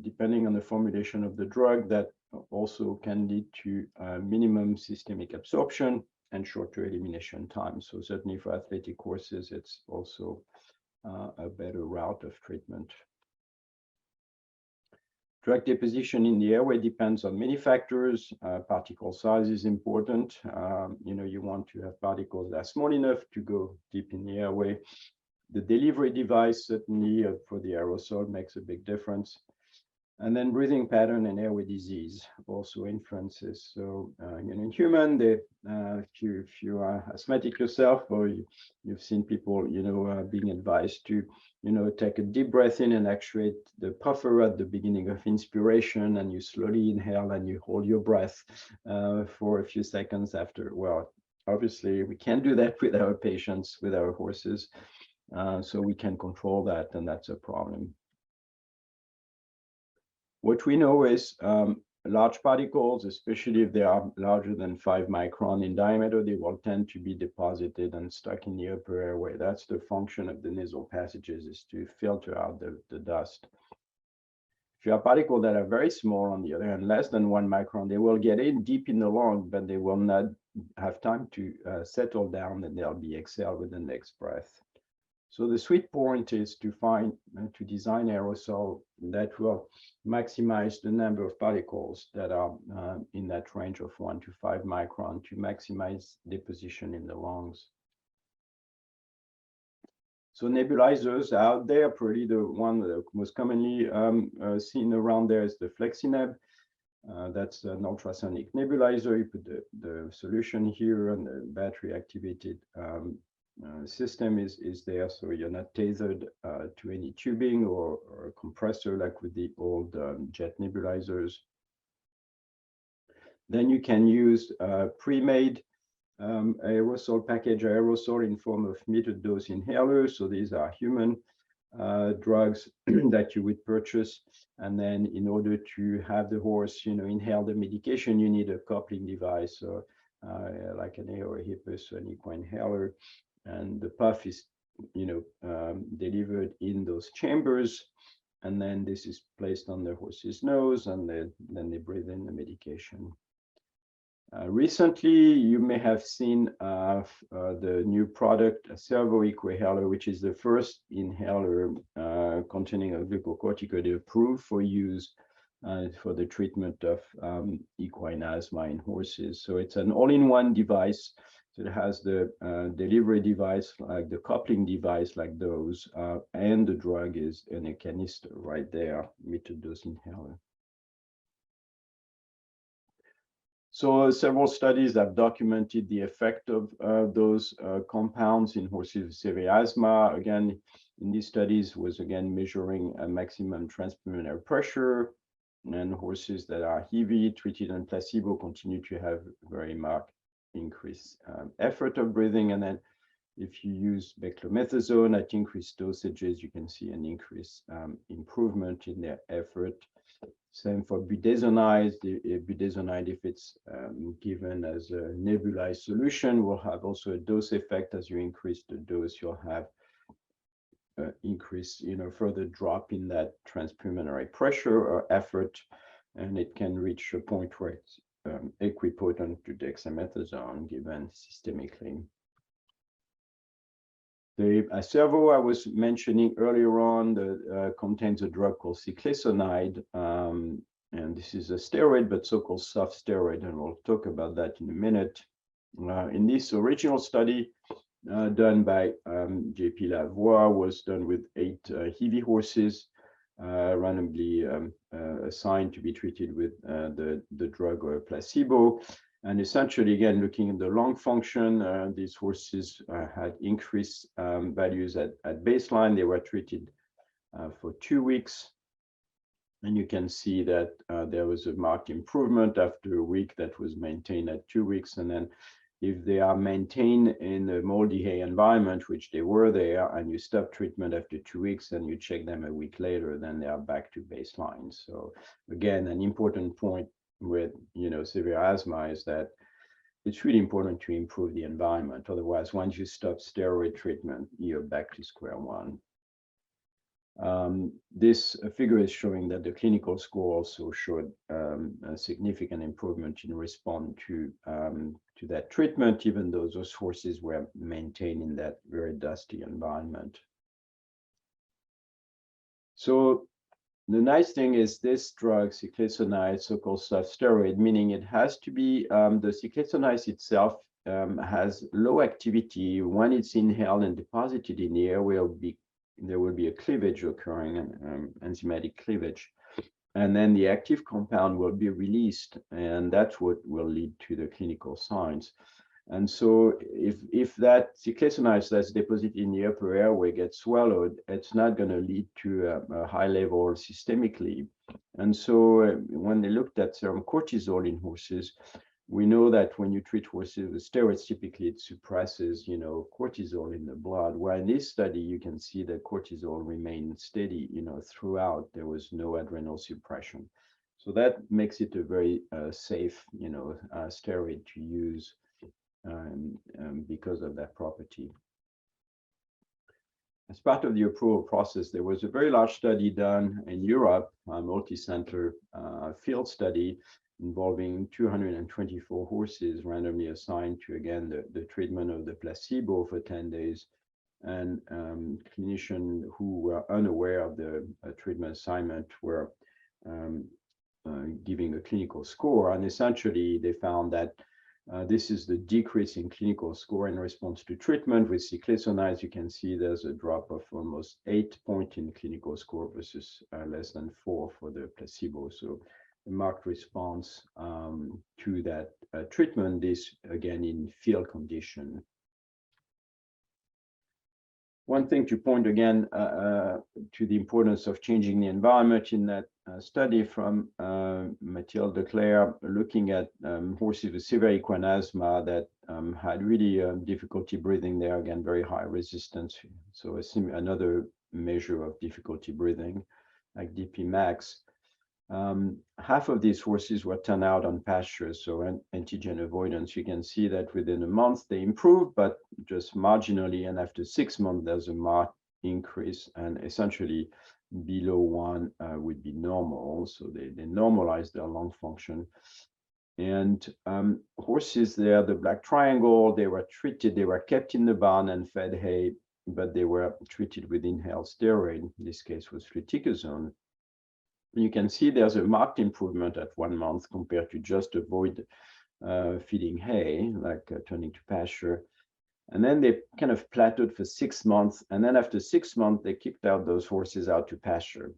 depending on the formulation of the drug, that also can lead to minimum systemic absorption and shorter elimination time. So certainly for athletic horses, it's also a better route of treatment. Drug deposition in the airway depends on many factors. Particle size is important. You want to have particles that are small enough to go deep in the airway. The delivery device, certainly for the aerosol, makes a big difference. And then breathing pattern and airway disease also influences. So, in human, if you are asthmatic yourself, or you've seen people, being advised to, take a deep breath in and actuate the puffer at the beginning of inspiration, and you slowly inhale and you hold your breath for a few seconds after. Well, obviously, we can't do that with our patients, with our horses. So we can control that, and that's a problem. What we know is large particles, especially if they are larger than 5 micron in diameter, they will tend to be deposited and stuck in the upper airway. That's the function of the nasal passages, is to filter out the dust. If you have particles that are very small, on the other hand, less than 1 micron, they will get in deep in the lung, but they will not have time to settle down, and they'll be exhaled with the next breath. So the sweet point is to design aerosol that will maximize the number of particles that are in that range of 1 to 5 micron to maximize deposition in the lungs. So nebulizers out there, probably the one that most commonly seen around there is the Flexineb. That's an ultrasonic nebulizer. You put the solution here, and the battery activated system is there, so you're not tethered to any tubing or a compressor like with the old jet nebulizers. Then you can use pre-made aerosol package aerosol in form of metered dose inhalers. So these are human drugs that you would purchase, and then in order to have the horse, inhale the medication, you need a coupling device, or like an air or a hippus, an equine inhaler. And the puff is, delivered in those chambers, and then this is placed on the horse's nose, and then they breathe in the medication. Recently, you may have seen the new product, a Servo Equihaler, which is the first inhaler containing a glucocorticoid approved for use for the treatment of equine asthma in horses. So it's an all-in-one device. So it has the delivery device, like the coupling device, like those, and the drug is in a canister right there, metered dose inhaler. So several studies have documented the effect of those compounds in horses with severe asthma. Again, in these studies was again measuring a maximum transpulmonary pressure, and horses that are heavy, treated on placebo, continue to have very marked increased effort of breathing. And then if you use beclomethasone at increased dosages, you can see an increased improvement in their effort. Same for budesonide. Budesonide, if it's given as a nebulized solution, will have also a dose effect. As you increase the dose, you'll have increase, further drop in that transpulmonary pressure or effort, and it can reach a point where it's equipotent to dexamethasone given systemically. The servo I was mentioning earlier on contains a drug called cyclisonide, and this is a steroid, but so-called soft steroid, and we'll talk about that in a minute. In this original study done by J.P. Lavoie was done with 8 heavy horses, randomly assigned to be treated with the drug or a placebo. And essentially, again, looking at the lung function, these horses had increased values at baseline. They were treated for 2 weeks. And you can see that there was a marked improvement after a week that was maintained at 2 weeks. And then if they are maintained in a moldy hay environment, which they were there, and you stop treatment after 2 weeks and you check them a week later, then they are back to baseline. So again, an important point with severe asthma is that it's really important to improve the environment. Otherwise, once you stop steroid treatment, you're back to square one. This figure is showing that the clinical score also showed a significant improvement in response to that treatment, even though those horses were maintained in that very dusty environment. So the nice thing is this drug, cyclisonide, so-called soft steroid, meaning it has to be, the cyclisonide itself has low activity. When it's inhaled and deposited in the air, there will be a cleavage occurring, enzymatic cleavage. And then the active compound will be released, and that's what will lead to the clinical signs. And so if that cyclisonide that's deposited in the upper airway gets swallowed, it's not going to lead to a high level systemically. And so when they looked at serum cortisol in horses, we know that when you treat horses with steroids, typically it suppresses, cortisol in the blood. Where in this study, you can see that cortisol remained steady, throughout. There was no adrenal suppression. So that makes it a very safe, steroid to use because of that property. As part of the approval process, there was a very large study done in Europe, a multi-center field study involving 224 horses randomly assigned to, again, the treatment of the placebo for 10 days, and clinicians who were unaware of the treatment assignment were giving a clinical score. And essentially, they found that this is the decrease in clinical score in response to treatment with cyclisonide. You can see there's a drop of almost 8 points in clinical score versus less than 4 for the placebo. So a marked response to that treatment, this again in field condition. One thing to point again to the importance of changing the environment in that study from Mathilde Declerc, looking at horses with severe equine asthma that had really difficulty breathing there, again, very high resistance. So another measure of difficulty breathing, like DP max. Half of these horses were turned out on pasture, so antigen avoidance. You can see that within a month they improved, but just marginally, and after 6 months there's a marked increase, and essentially below 1 would be normal. So they normalize their lung function. And horses there, the black triangle, they were treated, they were kept in the barn and fed hay, but they were treated with inhaled steroid. In this case was fluticasone. You can see there's a marked improvement at 1 month compared to just avoid feeding hay, like turning to pasture. And then they kind of plateaued for 6 months. And then after 6 months, they kicked out those horses out to pasture.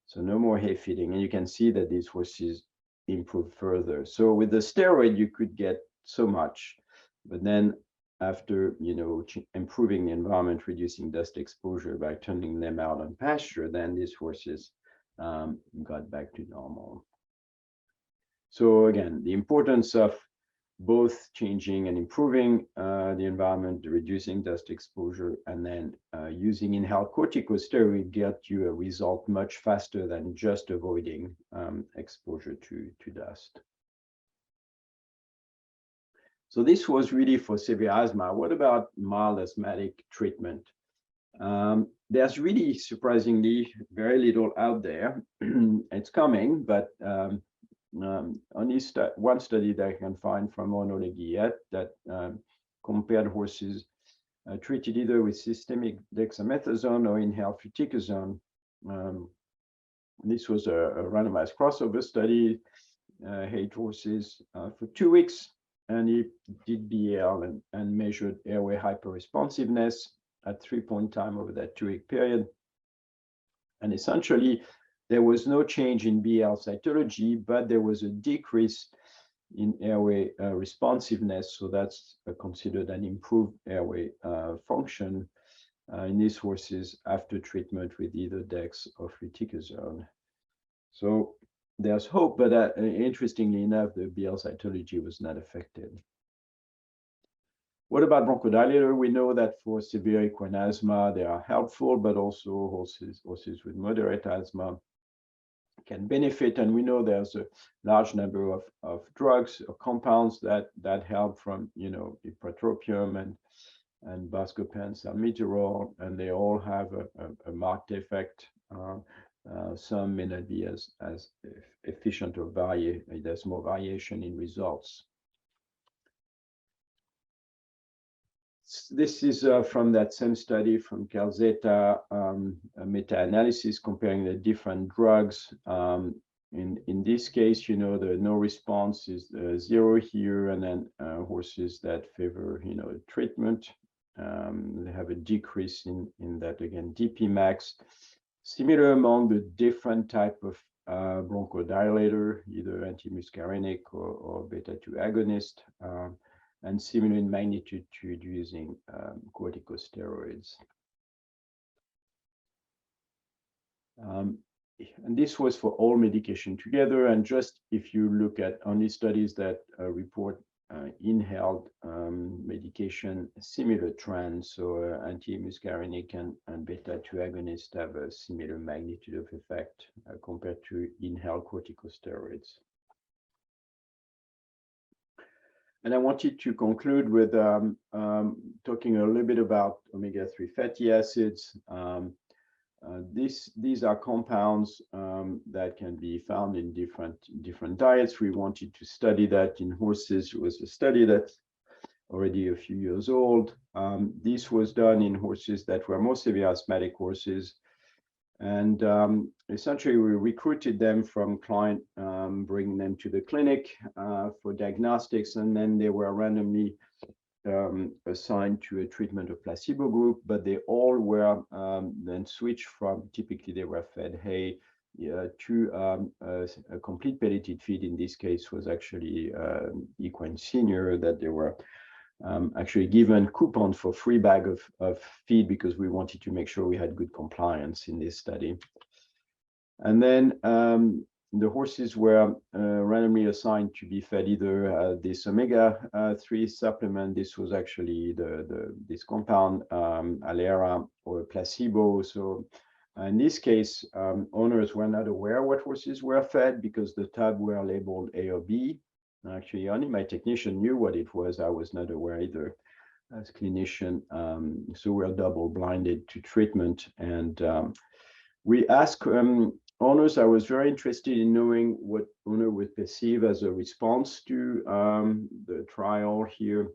So no more hay feeding. And you can see that these horses improve further. So with the steroid, you could get so much. But then after, improving the environment, reducing dust exposure by turning them out on pasture, then these horses got back to normal. So again, the importance of both changing and improving the environment, reducing dust exposure, and then using inhaled corticosteroid get you a result much faster than just avoiding exposure to dust. So this was really for severe asthma. What about mild asthmatic treatment? There's really surprisingly very little out there. It's coming, but only one study that I can find from oenology yet that compared horses treated either with systemic dexamethasone or inhaled fluticasone. This was a randomized crossover study, 8 horses for 2 weeks, and he did BAL and measured airway hyperresponsiveness at 3-point time over that 2-week period. And essentially, there was no change in BAL cytology, but there was a decrease in airway responsiveness. So that's considered an improved airway function in these horses after treatment with either dex or fluticasone. So there's hope, but interestingly enough, the BL cytology was not affected. What about bronchodilator? We know that for severe equine asthma, they are helpful, but also horses with moderate asthma can benefit. And we know there's a large number of drugs or compounds that help from, ipratropium and buscopan, salmeterol, and they all have a marked effect. Some may not be as efficient or there's more variation in results. This is from that same study from Calzetta, a meta-analysis comparing the different drugs. In this case, the no response is 0 here, and then horses that favor, treatment, they have a decrease in that, again, DP max. Similar among the different type of bronchodilator, either antimuscarinic or beta-2 agonist, and similar in magnitude to using corticosteroids. And this was for all medication together. And just if you look at only studies that report inhaled medication, similar trends. So antimuscarinic and beta-2 agonists have a similar magnitude of effect compared to inhaled corticosteroids. And I wanted to conclude with talking a little bit about omega-3 fatty acids. These are compounds that can be found in different diets. We wanted to study that in horses. It was a study that's already a few years old. This was done in horses that were more severe asthmatic horses. And essentially, we recruited them from client, bringing them to the clinic for diagnostics, and then they were randomly assigned to a treatment of placebo group, but they all were then switched from, typically they were fed hay to a complete pelleted feed. In this case was actually Equine Senior, that they were actually given coupon for free bag of feed because we wanted to make sure we had good compliance in this study. And then the horses were randomly assigned to be fed either this omega-3 supplement. This was actually this compound, Alera, or placebo. So in this case, owners were not aware what horses were fed because the tab were labeled A or B. Actually, only my technician knew what it was. I was not aware either as clinician. So we're double blinded to treatment. And we asked owners. I was very interested in knowing what owner would perceive as a response to the trial here.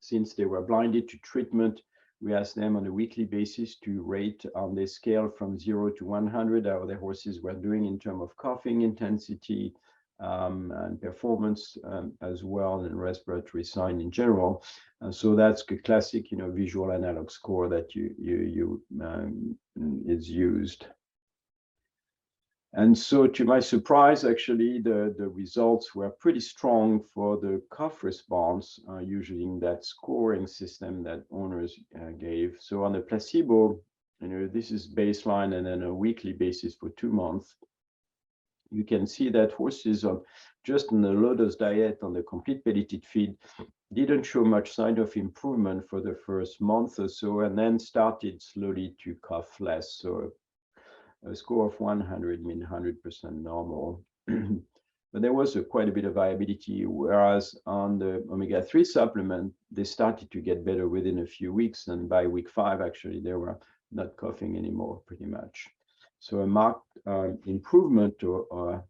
Since they were blinded to treatment, we asked them on a weekly basis to rate on the scale from 0 to 100 how their horses were doing in terms of coughing intensity, and performance as well, and respiratory sign in general. So that's a classic, visual analog score that is used. And so to my surprise, actually, the results were pretty strong for the cough response using that scoring system that owners gave. So on the placebo, this is baseline, and then a weekly basis for 2 months. You can see that horses on just on the low-dose diet on the complete pelleted feed didn't show much sign of improvement for the first month or so, and then started slowly to cough less. So a score of 100 means 100% normal. but there was quite a bit of variability, whereas on the omega-3 supplement, they started to get better within a few weeks, and by week 5, actually, they were not coughing anymore, pretty much. So a marked improvement or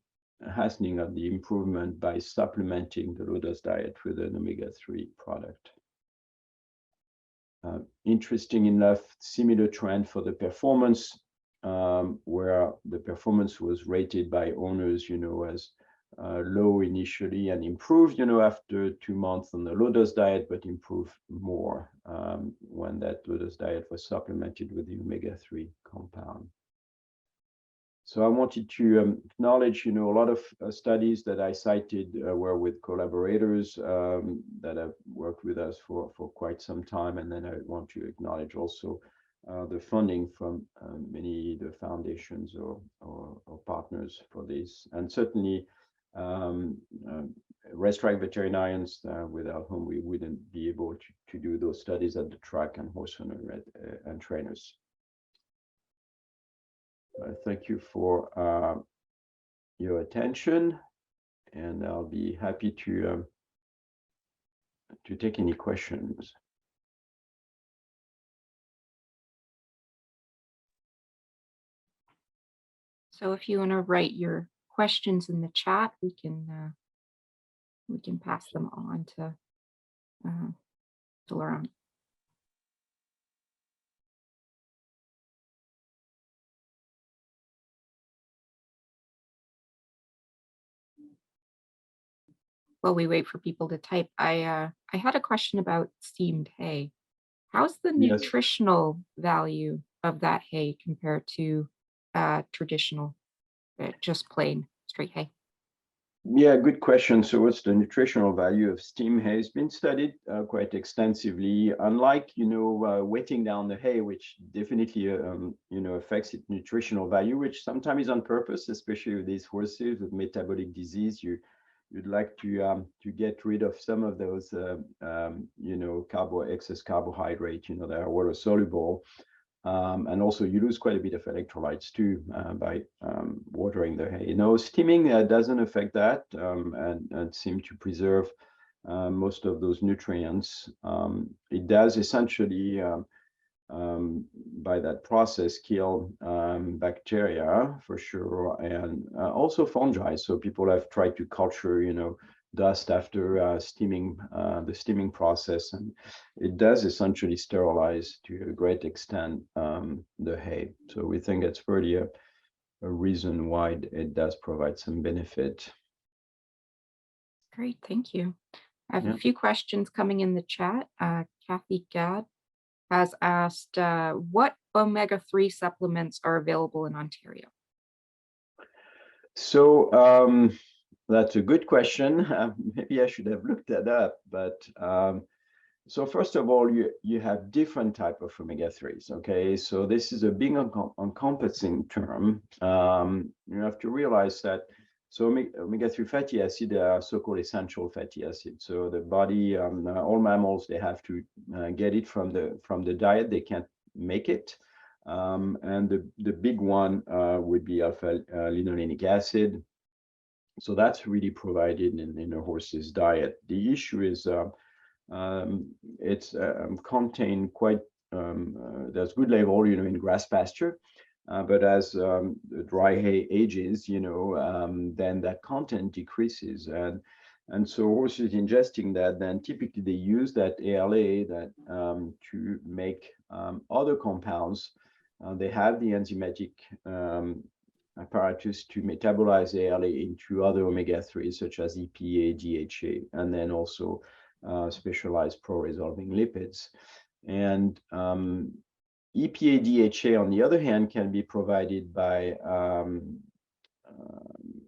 hastening of the improvement by supplementing the low-dose diet with an omega-3 product. Interesting enough, similar trend for the performance, where the performance was rated by owners, as low initially and improved, after 2 months on the low-dose diet, but improved more when that low-dose diet was supplemented with the omega-3 compound. So I wanted to acknowledge, a lot of studies that I cited were with collaborators that have worked with us for quite some time. And then I want to acknowledge also the funding from many the foundations or partners for this. And certainly racetrack veterinarians without whom we wouldn't be able to do those studies at the track, and horse owner and trainers. Thank you for your attention, and I'll be happy to take any questions. So if you want to write your questions in the chat, we can pass them on to Laurent. While we wait for people to type, I had a question about steamed hay. How's the nutritional value of that hay compared to traditional, just plain straight hay? Yeah, good question. So what's the nutritional value of steam hay? It's been studied quite extensively. Unlike, wetting down the hay, which definitely, affects its nutritional value, which sometimes is on purpose, especially with these horses with metabolic disease. You'd like to get rid of some of those, excess carbohydrate, that are water soluble. And also you lose quite a bit of electrolytes too by watering the hay. Steaming doesn't affect that and seem to preserve most of those nutrients. It does essentially, by that process, kill bacteria for sure, and also fungi. So people have tried to culture, dust after steaming, the steaming process, and it does essentially sterilize to a great extent the hay. So we think it's pretty a reason why it does provide some benefit. Great, thank you. I have a few questions coming in the chat. Kathy Gadd has asked, what omega-3 supplements are available in Ontario? So that's a good question. Maybe I should have looked that up, but so first of all, you have different type of omega-3s. Okay, so this is a big encompassing term. You have to realize that omega-3 fatty acid are so-called essential fatty acids. So the body, all mammals, they have to get it from the diet. They can't make it. And the big one would be alpha-linolenic acid. So that's really provided in a horse's diet. The issue is it's contained quite, there's good level, in grass pasture. But as the dry hay ages, then that content decreases. And so horses ingesting that, then typically they use that ALA to make other compounds. They have the enzymatic apparatus to metabolize ALA into other omega-3s, such as EPA, DHA, and then also specialized pro-resolving lipids. And EPA, DHA, on the other hand, can be provided by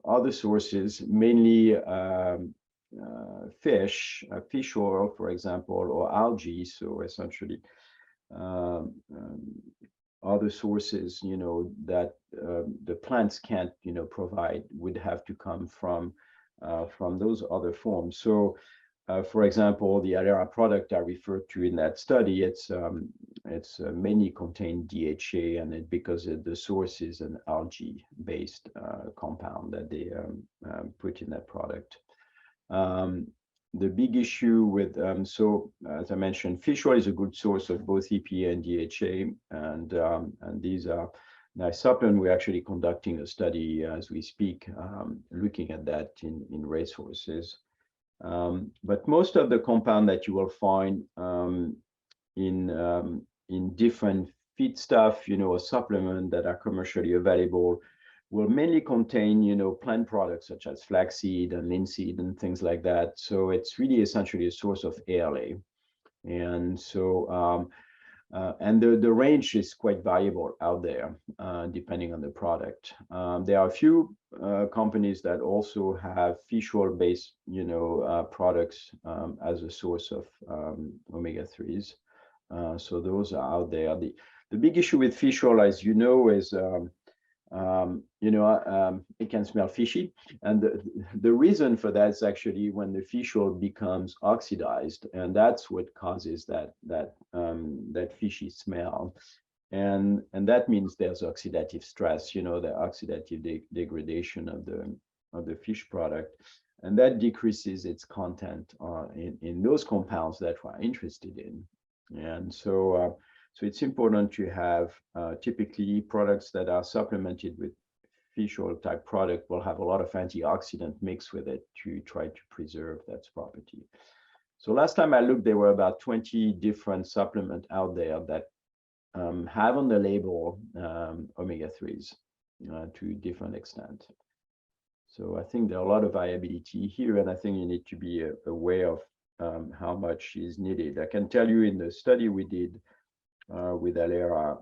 other sources, mainly fish oil, for example, or algae. So essentially, other sources, that the plants can't, provide, would have to come from those other forms. So, for example, the Alera product I referred to in that study, it's it's mainly contain DHA, and because the source is an algae-based compound that they put in that product. The big issue with, so as I mentioned, fish oil is a good source of both EPA and DHA, and these are nice supplement. We're actually conducting a study as we speak, looking at that in racehorses. But most of the compound that you will find in different feed stuff, or supplement that are commercially available, will mainly contain, plant products such as flaxseed and linseed and things like that. So it's really essentially a source of ALA. And so, and the range is quite variable out there, depending on the product. There are a few companies that also have fish oil-based, products as a source of omega-3s. So those are out there. The big issue with fish oil, as you know, is it can smell fishy, and the reason for that is actually when the fish oil becomes oxidized, and that's what causes that fishy smell, and that means there's oxidative stress, the oxidative degradation of the fish product, and that decreases its content in those compounds that we're interested in, and so. So it's important to have typically products that are supplemented with fish oil type product will have a lot of antioxidant mixed with it to try to preserve that property. So last time I looked, there were about 20 different supplements out there that have on the label omega-3s to different extent. So I think there are a lot of variability here, and I think you need to be aware of how much is needed. I can tell you in the study we did with Alera,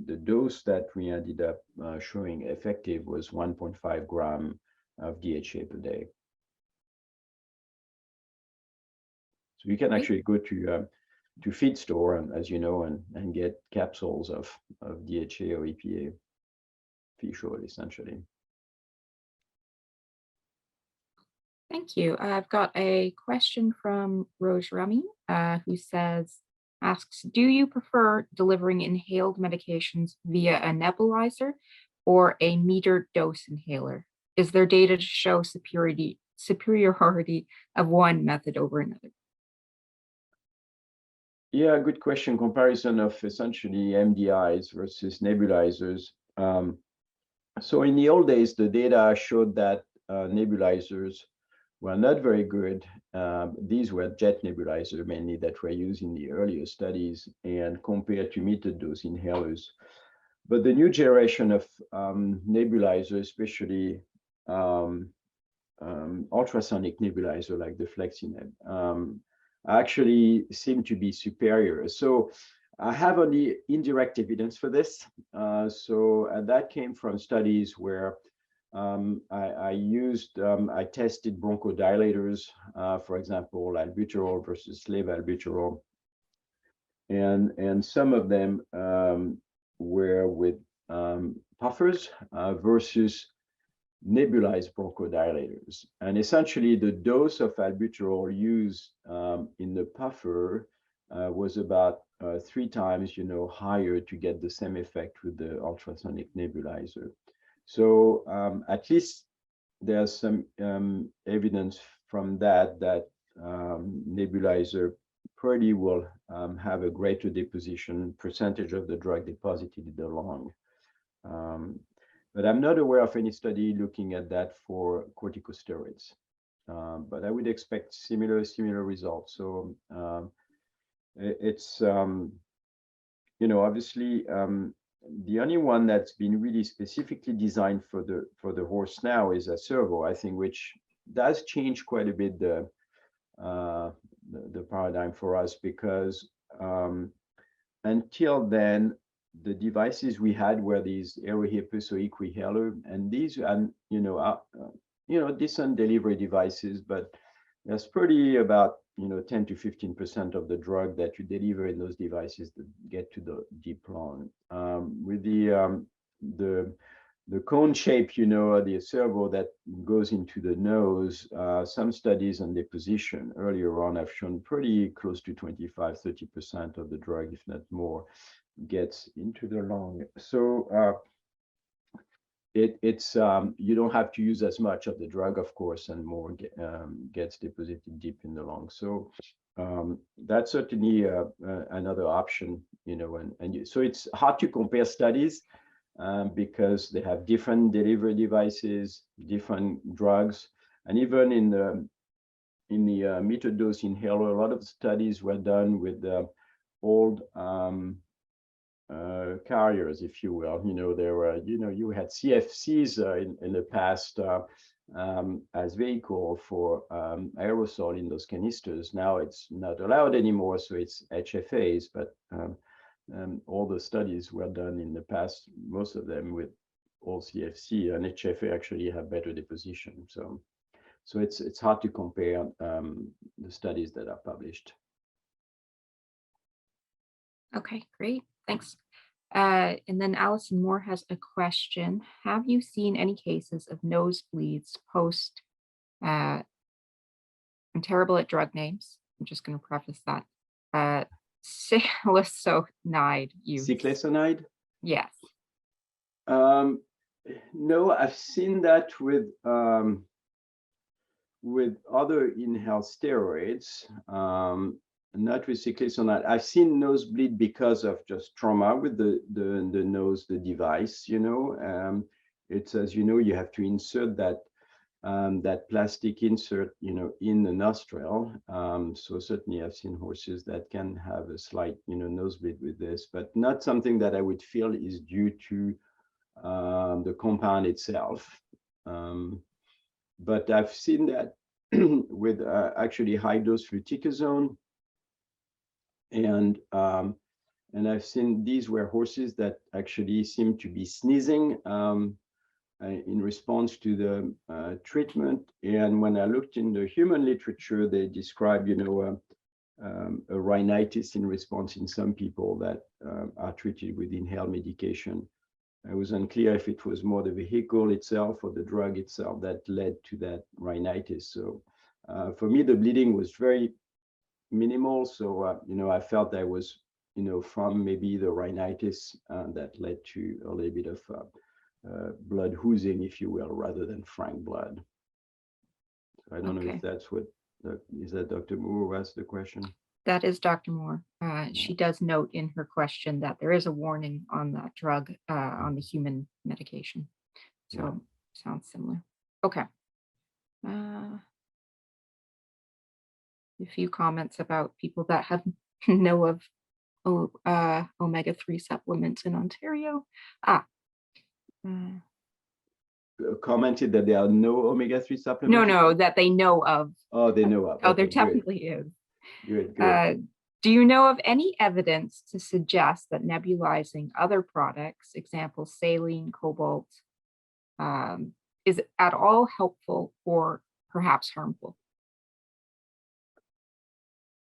the dose that we ended up showing effective was 1.5 gram of DHA per day. So you can actually go to feed store, and as you know, and get capsules of DHA or EPA fish oil essentially. Thank you. I've got a question from Rose Remy, who asks, do you prefer delivering inhaled medications via a nebulizer or a metered dose inhaler? Is there data to show superiority of one method over another? Yeah, good question. Comparison of essentially MDIs versus nebulizers. So in the old days, the data showed that nebulizers were not very good. These were jet nebulizers mainly that were used in the earlier studies and compared to metered dose inhalers. But the new generation of nebulizers, especially ultrasonic nebulizer like the FlexiNeb, actually seem to be superior. So I have only indirect evidence for this. So that came from studies where I tested bronchodilators, for example, albuterol versus levoalbuterol, and some of them were with puffers versus nebulized bronchodilators. And essentially, the dose of albuterol used in the puffer was about 3 times, higher to get the same effect with the ultrasonic nebulizer. So at least there's some evidence from that nebulizer pretty will have a greater deposition percentage of the drug deposited in the lung. But I'm not aware of any study looking at that for corticosteroids. But I would expect similar results. So it's obviously. The only one that's been really specifically designed for the horse now is a servo, I think, which does change quite a bit the paradigm for us, because until then the devices we had were these AeroHippus or Equihaler, and these are decent delivery devices, but there's pretty about 10 to 15% of the drug that you deliver in those devices that get to the deep lung. With the the cone shape, the servo that goes into the nose, some studies on deposition earlier on have shown pretty close to 25–30% of the drug, if not more, gets into the lung. So it's you don't have to use as much of the drug, of course, and more gets deposited deep in the lung. So that's certainly another option, so it's hard to compare studies because they have different delivery devices, different drugs, and even in the metered dose inhaler, a lot of studies were done with old carriers, if you will. There were, you had CFCs in the past as vehicle for aerosol in those canisters. Now it's not allowed anymore, so it's HFAs, but all the studies were done in the past, most of them with all CFC, and HFA actually have better deposition. So it's hard to compare the studies that are published. Okay, great, thanks. And then Allison Moore has a question. Have you seen any cases of nosebleeds post, I'm terrible at drug names, I'm just going to preface that, Cyclosonide use? Cyclosonide? Yes. No, I've seen that with other inhaled steroids, not with cyclosonide. I've seen nosebleed because of just trauma with the nose, the device. It's, as you know, you have to insert that plastic insert, in the nostril. So certainly I've seen horses that can have a slight, nosebleed with this, but not something that I would feel is due to the compound itself. But I've seen that with actually high dose fluticasone, and I've seen these were horses that actually seem to be sneezing in response to the treatment. And when I looked in the human literature, they describe, a rhinitis in response in some people that are treated with inhaled medication. It was unclear if it was more the vehicle itself or the drug itself that led to that rhinitis. So for me, the bleeding was very minimal. So, I felt that was, from maybe the rhinitis that led to a little bit of blood oozing, if you will, rather than frank blood. So I don't know if that's what, is that Dr. Moore who asked the question? That is Dr. Moore. She does note in her question that there is a warning on that drug on the human medication. So sounds similar. Okay. A few comments about people that have know of omega-3 supplements in Ontario. Commented that there are no omega-3 supplements? No, that they know of. Oh, they know of. Oh, okay, there definitely is. Good. Do you know of any evidence to suggest that nebulizing other products, example saline, cobalt, is at all helpful or perhaps harmful?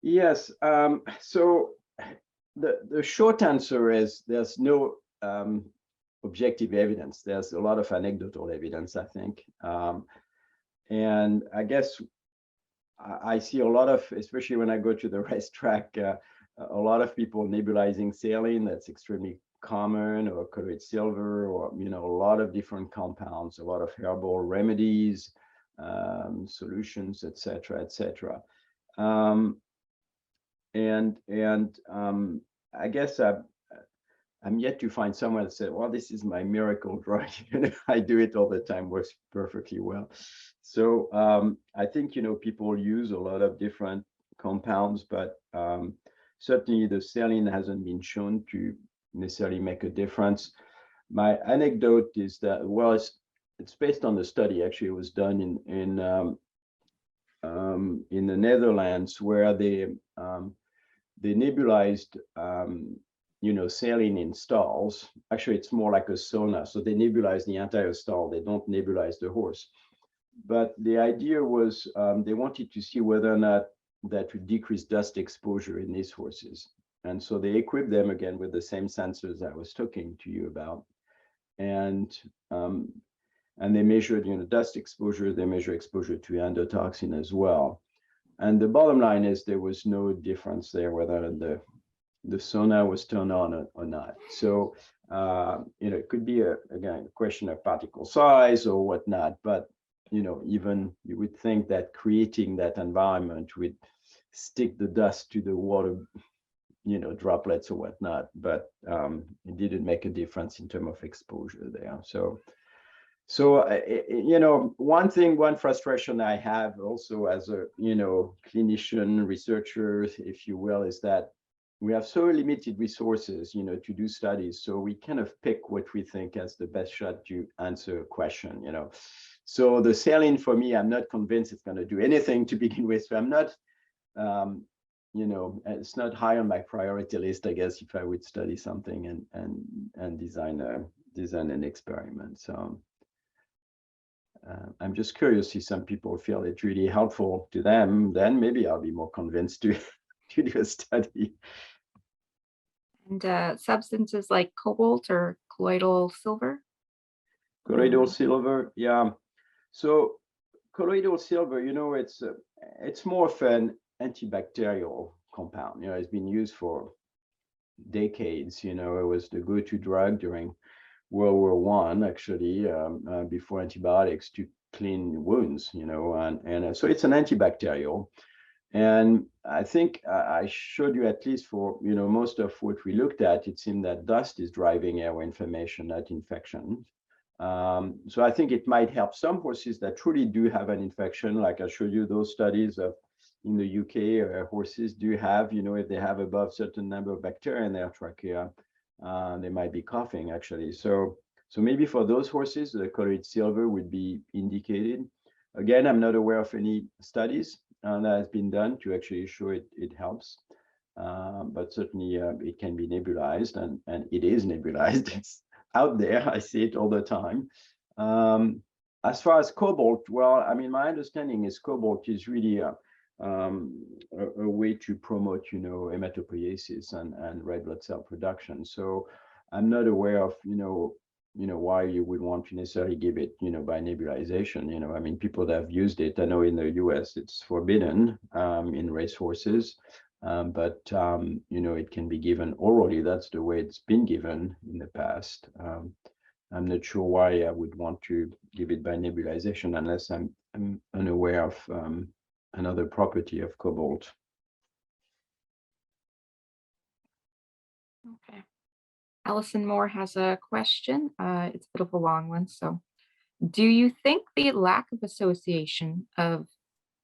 Yes. So the short answer is there's no objective evidence. There's a lot of anecdotal evidence, I think. And I guess I see a lot of, especially when I go to the racetrack, a lot of people nebulizing saline. That's extremely common, or colloid silver, or a lot of different compounds, a lot of herbal remedies, solutions, etc., etc. I guess I'm yet to find someone that said, well, this is my miracle drug. I do it all the time, works perfectly well. So I think, people use a lot of different compounds, but certainly the saline hasn't been shown to necessarily make a difference. My anecdote is that, well, it's based on the study. Actually, it was done in the Netherlands, where they nebulized saline in stalls. Actually, it's more like a sauna. So they nebulize the entire stall. They don't nebulize the horse. But the idea was they wanted to see whether or not that would decrease dust exposure in these horses. And so they equipped them again with the same sensors I was talking to you about. and they measured, dust exposure. They measure exposure to endotoxin as well. And the bottom line is there was no difference there whether the sauna was turned on or not. So, it could be again a question of particle size or whatnot, but even you would think that creating that environment would stick the dust to the water, droplets or whatnot, but it didn't make a difference in terms of exposure there. So one frustration I have also as a clinician researcher, if you will, is that we have so limited resources to do studies, so we kind of pick what we think has the best shot to answer a question. So the saline, for me, I'm not convinced it's going to do anything to begin with. So I'm not it's not high on my priority list, I guess, if I would study something and design an experiment. So I'm just curious if some people feel it's really helpful to them, then maybe I'll be more convinced to do a study. And substances like cobalt or colloidal silver? Colloidal silver, yeah. So colloidal silver, it's more of an antibacterial compound. It's been used for decades. It was the go-to drug during World War I, actually, before antibiotics, to clean wounds. And so it's an antibacterial. And I think I showed you, at least for most of what we looked at, it seemed that dust is driving airway inflammation, not infection. So I think it might help some horses that truly do have an infection, like I showed you those studies of in the UK, horses do have, if they have above certain number of bacteria in their trachea, they might be coughing, actually. So maybe for those horses, the colloidal silver would be indicated. Again, I'm not aware of any studies that has been done to actually show it helps. But certainly it can be nebulized, and it is nebulized. It's out there. I see it all the time. As far as cobalt, well, I mean, my understanding is cobalt is really a way to promote, hematopoiesis and red blood cell production. So I'm not aware of, why you would want to necessarily give it, by nebulization. I mean, people that have used it, I know in the US it's forbidden in racehorses, but it can be given orally. That's the way it's been given in the past. I'm not sure why I would want to give it by nebulization unless I'm unaware of another property of cobalt. Okay. Allison Moore has a question. It's a bit of a long one. So, do you think the lack of association of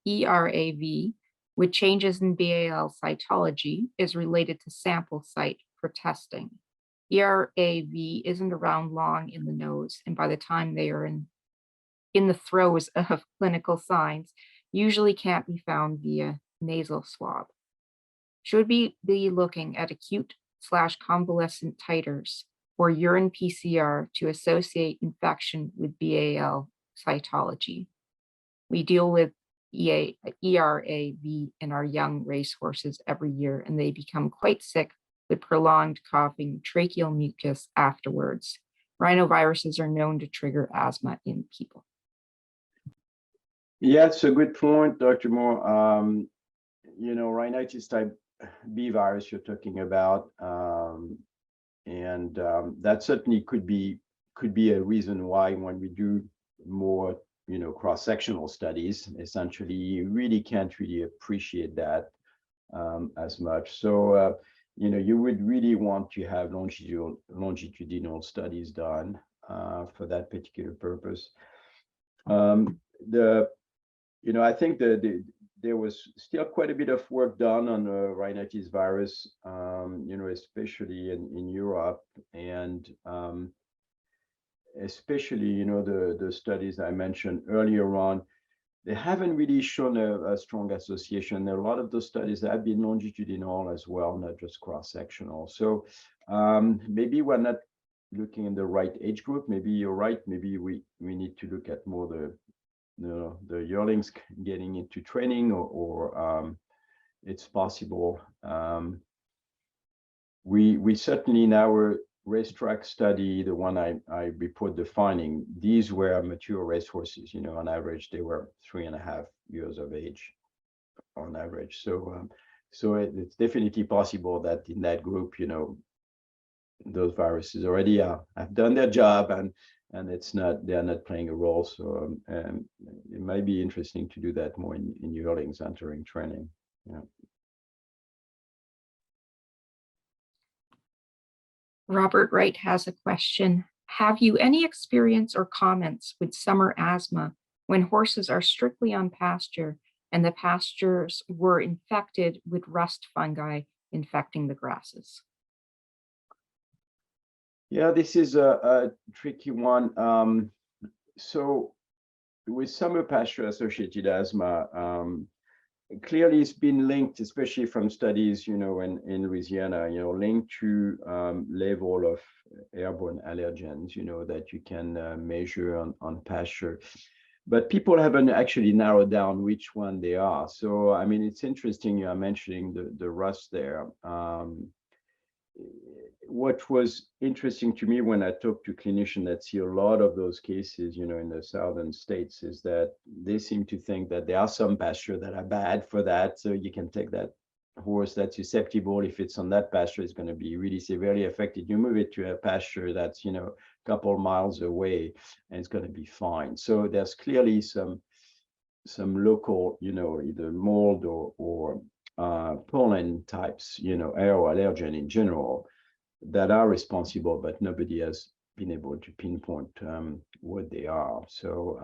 ERAV with changes in BAL cytology is related to sample site for testing? ERAV isn't around long in the nose, and by the time they are in the throes of clinical signs, usually can't be found via nasal swab. Should we be looking at acute/convalescent titers or urine PCR to associate infection with BAL cytology? We deal with ERAV in our young racehorses every year, and they become quite sick with prolonged coughing, tracheal mucus afterwards. Rhinoviruses are known to trigger asthma in people. Yeah, it's a good point, Dr. Moore. Rhinitis type B virus you're talking about, and that certainly could be a reason why when we do more, cross-sectional studies, essentially you really can't really appreciate that as much. So, you would really want to have longitudinal studies done for that particular purpose. I think there was still quite a bit of work done on the rhinitis virus, especially in Europe, and especially, the studies I mentioned earlier on, they haven't really shown a strong association. A lot of those studies have been longitudinal as well, not just cross-sectional. So maybe we're not looking in the right age group. Maybe you're right. Maybe we need to look at more the yearlings getting into training, or it's possible. We certainly in our racetrack study, the one I report the finding, these were mature racehorses. On average, they were 3.5 years of age on average. So it's definitely possible that in that group, those viruses already have done their job, and they're not playing a role. So it might be interesting to do that more in yearlings entering training. Yeah. Robert Wright has a question. Have you any experience or comments with summer asthma when horses are strictly on pasture and the pastures were infected with rust fungi infecting the grasses? Yeah, this is a tricky one. So with summer pasture associated asthma, clearly it's been linked, especially from studies, in Louisiana, linked to level of airborne allergens, that you can measure on pasture. But people haven't actually narrowed down which one they are. So, I mean, it's interesting you are mentioning the rust there. What was interesting to me when I talked to clinicians that see a lot of those cases, in the southern states, is that they seem to think that there are some pasture that are bad for that. So you can take that horse that's susceptible. If it's on that pasture, it's going to be really severely affected. You move it to a pasture that's, a couple miles away, and it's going to be fine. So there's clearly some local, either mold or pollen types, aeroallergen in general, that are responsible, but nobody has been able to pinpoint what they are. So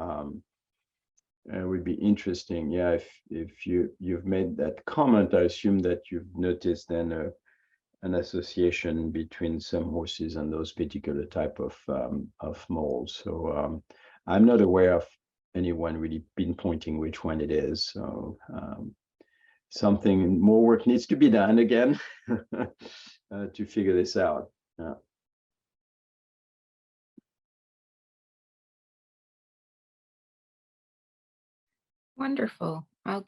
it would be interesting, yeah, if you've made that comment, I assume that you've noticed then an association between some horses and those particular type of molds. So I'm not aware of anyone really pinpointing which one it is. So something more work needs to be done again to figure this out. Yeah. Wonderful. I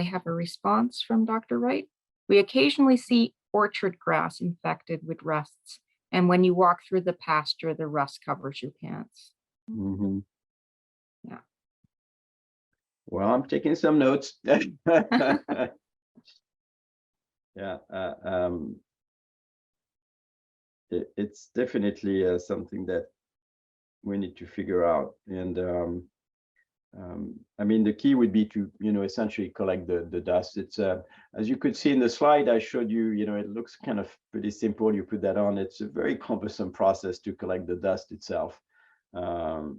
have a response from Dr. Wright. We occasionally see orchard grass infected with rusts, and when you walk through the pasture, the rust covers your pants. Mm-hmm. Yeah. Well, I'm taking some notes. Yeah. It's definitely something that we need to figure out. And I mean, the key would be to, essentially collect the dust. It's as you could see in the slide I showed you, it looks kind of pretty simple. You put that on. It's a very cumbersome process to collect the dust itself. But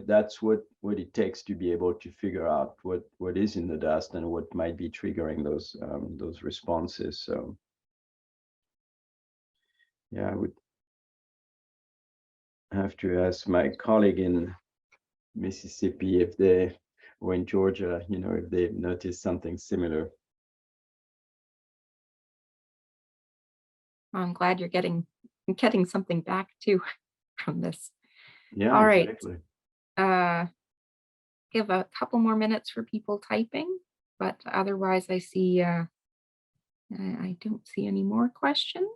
that's what it takes to be able to figure out what is in the dust and what might be triggering those responses. So yeah, I would have to ask my colleague in Mississippi if they, or in Georgia, if they've noticed something similar. I'm glad you're getting something back too from this. Yeah, All right. exactly. Give a couple more minutes for people typing, but otherwise I see I don't see any more questions.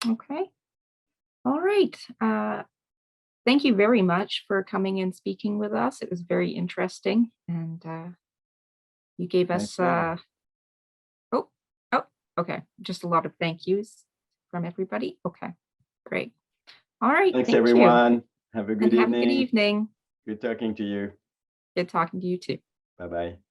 Okay. All right. Thank you very much for coming and speaking with us. It was very interesting, and you gave us okay, just a lot of thank yous from everybody. Okay, great. All right. Thanks, thank everyone. You. Have a good Have a good evening. evening. Good talking to you. Good talking to you too. Bye-bye.